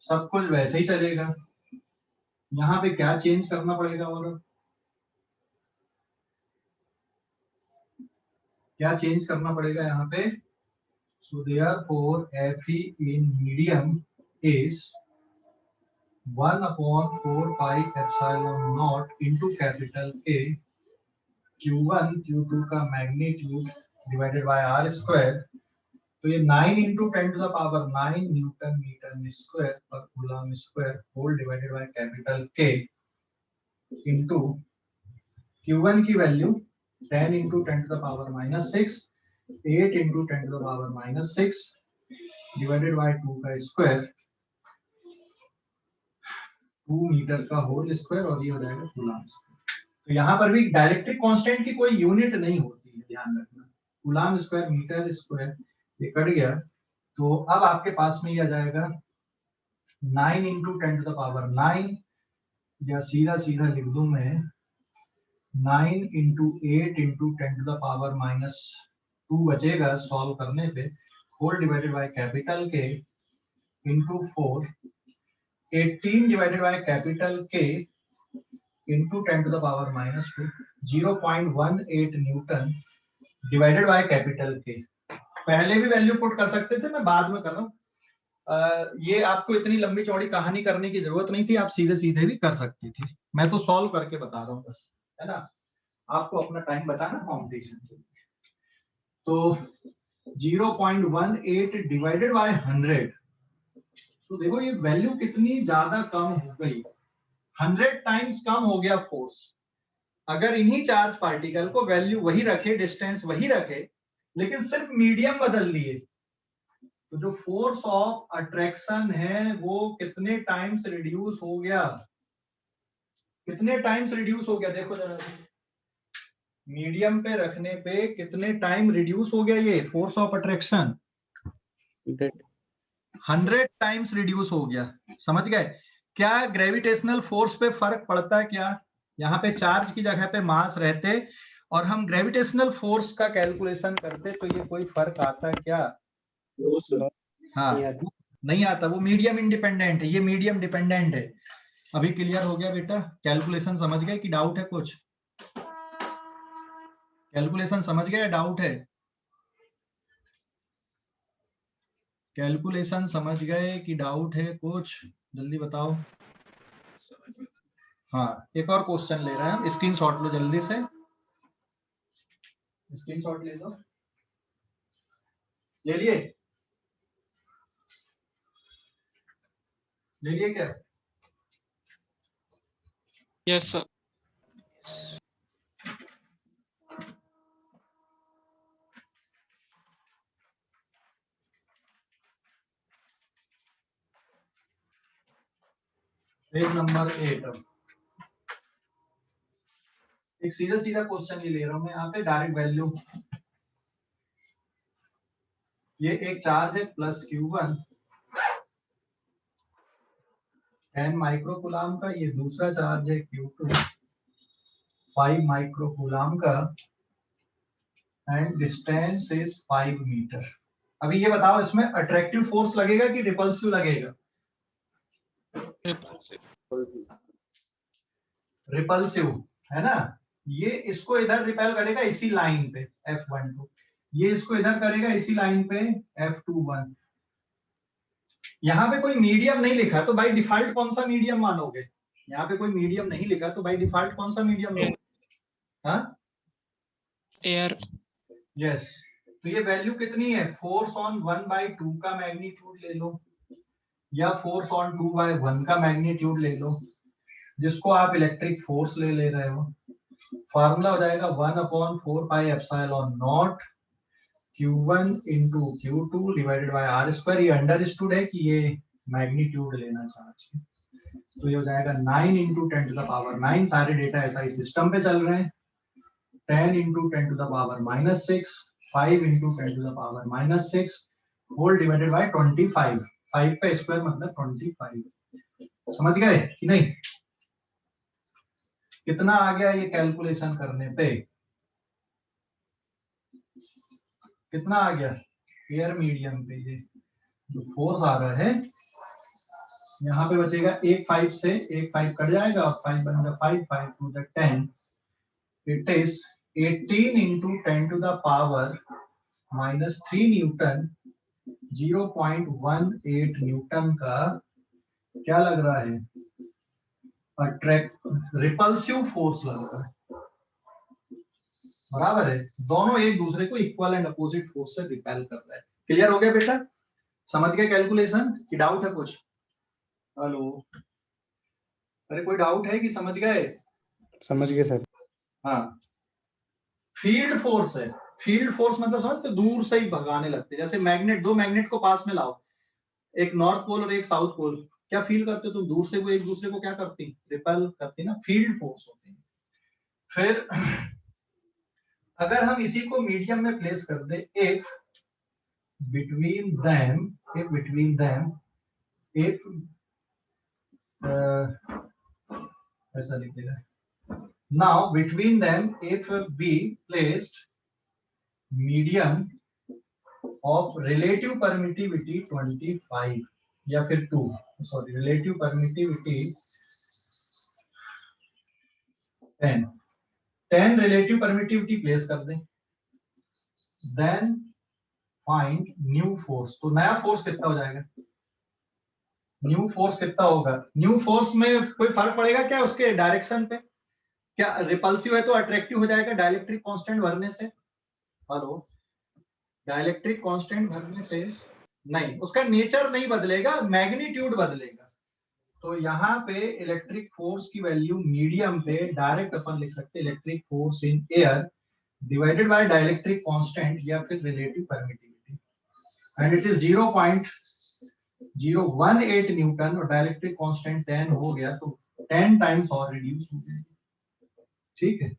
सब कुछ वैसे ही चलेगा। यहाँ पे क्या चेंज करना पड़ेगा? और क्या चेंज करना पड़ेगा यहाँ पे? So therefore Fe in medium is 1/4 pi epsilon naught into capital A Q1 Q2 का magnitude divided by R square. तो ये 9 × 10 to the power 9 newton metre square per coulomb square whole divided by capital K into Q1 की value 10 × 10 to the power -6, 8 × 10 to the power -6 divided by 2 का square, 2 metre का whole square, और ये हो जाएगा coulomb square. तो यहाँ पर भी डाइलेक्ट्रिक कांस्टेंट की कोई यूनिट नहीं होती है, ध्यान रखना। कूलम्ब स्क्वायर मीटर स्क्वायर ये कट गया, तो अब आपके पास में ये आ जाएगा 9 इंटू 10 टू द पावर 9, या सीधा सीधा लिख दूं मैं 9 into 8 into 10 to the power -2 बचेगा सॉल्व करने पे, whole divided by capital K into 4, 18 divided by capital K into 10 to the power -2, 0.18 newton divided by capital K. पहले भी वैल्यू पुट कर सकते थे, मैं बाद में कर रहा हूँ। ये आपको इतनी लंबी चौड़ी कहानी करने की जरूरत नहीं थी, आप सीधे सीधे भी कर सकती थी, मैं तो सॉल्व करके बता रहा हूँ बस, है ना, आपको अपना टाइम बचाना कॉम्पिटिशन के लिए। तो 0.18 डिवाइडेड बाय 100, तो देखो ये वैल्यू कितनी ज्यादा कम हो गई, 100 टाइम्स कम हो गया फोर्स। अगर इन्हीं चार्ज पार्टिकल को वैल्यू वही रखे, डिस्टेंस वही रखे, लेकिन सिर्फ मीडियम बदल दिए, तो जो फोर्स ऑफ अट्रैक्शन है वो कितने टाइम्स रिड्यूस हो गया, कितने टाइम्स रिड्यूस हो गया, देखो जरा, मीडियम पे रखने पे कितने टाइम रिड्यूस हो गया ये force of attraction, 100 times reduce हो गया। समझ गए? क्या ग्रेविटेशनल फोर्स पे फर्क पड़ता है क्या? यहाँ पे चार्ज की जगह पे मास रहते और हम ग्रेविटेशनल फोर्स का कैलकुलेशन करते, तो ये कोई फर्क आता है क्या? हाँ, नहीं आता, वो मीडियम इंडिपेंडेंट है, ये मीडियम डिपेंडेंट है। अभी क्लियर हो गया बेटा? कैलकुलेशन समझ गए कि डाउट है कुछ? कैलकुलेशन समझ गए, डाउट है? कैलकुलेशन समझ गए कि डाउट है कुछ? जल्दी बताओ। हाँ, एक और क्वेश्चन ले रहे हैं, स्क्रीनशॉट लो जल्दी से, स्क्रीनशॉट ले लो, ले लिए? ले लिए क्या? Yes sir. पेज नंबर 8, एक सीधा सीधा क्वेश्चन ये ले रहा हूं मैं यहाँ पे, डायरेक्ट वैल्यू। ये एक चार्ज है प्लस Q1 10 माइक्रोकूलाम का, ये दूसरा चार्ज है Q2 5 माइक्रोकूलाम का, एंड डिस्टेंस इज 5 मीटर। अभी ये बताओ, इसमें अट्रैक्टिव फोर्स लगेगा कि रिपल्सिव लगेगा? रिपल्सिव है ना, ये इसको इधर रिपेल करेगा इसी लाइन पे F12, ये इसको इधर करेगा इसी लाइन पे F21। यहाँ पे कोई मीडियम नहीं लिखा, तो बाय डिफॉल्ट कौन सा मीडियम मानोगे? यहाँ पे कोई मीडियम नहीं लिखा, तो बाय डिफॉल्ट कौन सा मीडियम लोगे? हाँ, एयर। यस। तो ये वैल्यू कितनी है? फोर्स ऑन 1/2 का मैग्नीट्यूड ले लो, या फोर्स ऑन 2/1 का मैग्नीट्यूड ले लो, जिसको आप इलेक्ट्रिक फोर्स ले रहे हो। फार्मूला हो जाएगा 1/4 pi epsilon naught Q1 into Q2 divided bye R²। ये अंडरस्टूड है कि ये मैग्नीट्यूड लेना चाहिए, तो ये हो जाएगा 9 इंटू 10 टू द पावर 9, सारे डेटा SI सिस्टम पे चल रहे हैं, 10 into 10 to the power -6, 5 into 10 to the power -6 whole divided by 25, 5 का स्क्वायर मतलब 25। समझ गए कि नहीं? कितना आ गया ये कैलकुलेशन करने पे? कितना आ गया? एयर मीडियम पे ये जो फोर्स आ रहा है, यहाँ पे बचेगा 1 5 से 1 5 कट जाएगा और 5 बन जाएगा 5 5 to the 10, it is 18 into 10 to the power -3 newton, 0.18 newton का क्या लग रहा है? अट्रैक्ट रिपल्सिव फोर्स लग रहा है। बराबर है, दोनों एक दूसरे को इक्वल एंड अपोजिट फोर्स से रिपेल कर रहा है। क्लियर हो गया बेटा? समझ गए कैलकुलेशन की डाउट है कुछ? हेलो, अरे कोई डाउट है कि समझ गए? समझ गए सर। हाँ, फील्ड फोर्स है। फील्ड फोर्स मतलब समझते, दूर से ही भगाने लगते, जैसे मैग्नेट, दो मैग्नेट को पास में लाओ, एक नॉर्थ पोल और एक साउथ पोल, क्या फील करते हो तुम? दूर से वो एक दूसरे को क्या करती? रिपेल करती ना, फील्ड फोर्स होती है। फिर अगर हम इसी को मीडियम में प्लेस कर दे, if between them, ऐसा लिखेगा. Now between them, if we placed medium of relative permittivity 25 या फिर 2, sorry, relative permittivity 10 relative permittivity place कर दें, then find new force. तो नया फोर्स कितना हो जाएगा? न्यू फोर्स कितना होगा? न्यू फोर्स में कोई फर्क पड़ेगा क्या उसके डायरेक्शन पे? क्या रिपल्सिव है तो अट्रैक्टिव हो जाएगा डाइलेक्ट्रिक कांस्टेंट भरने से? हेलो, डाइलेक्ट्रिक कांस्टेंट भरने से नहीं, उसका नेचर नहीं बदलेगा, मैग्नीट्यूड बदलेगा. तो यहाँ पे इलेक्ट्रिक फोर्स की वैल्यू मीडियम पे डायरेक्ट अपन लिख सकते हैं electric force in air divided bye dielectric constant या फिर relative permittivity, and it is 0.018 Newton और डाइलेक्ट्रिक कांस्टेंट 10 हो गया तो 10 टाइम्स और रिड्यूस हो जाएगा. ठीक है,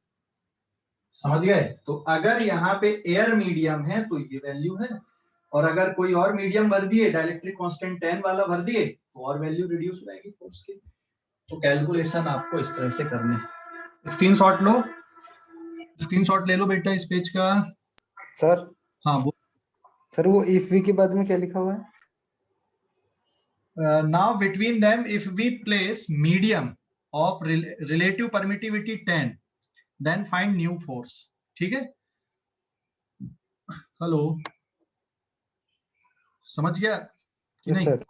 समझ गए? तो अगर यहाँ पे एयर मीडियम है तो ये वैल्यू है, और अगर कोई और मीडियम भर दिए, डाइलेक्ट्रिक कांस्टेंट 10 वाला भर दिए, तो और वैल्यू रिड्यूस हो जाएगी फोर्स की. तो कैलकुलेशन आपको इस तरह से करने. स्क्रीनशॉट लो, स्क्रीनशॉट ले लो बेटा इस पेज का. सर हाँ वो सर वो इफ वी के बाद में क्या लिखा हुआ है? now between them if we place medium of relative permittivity 10 then find new force. ठीक है, हेलो, समझ गया कि यस नहीं? सर.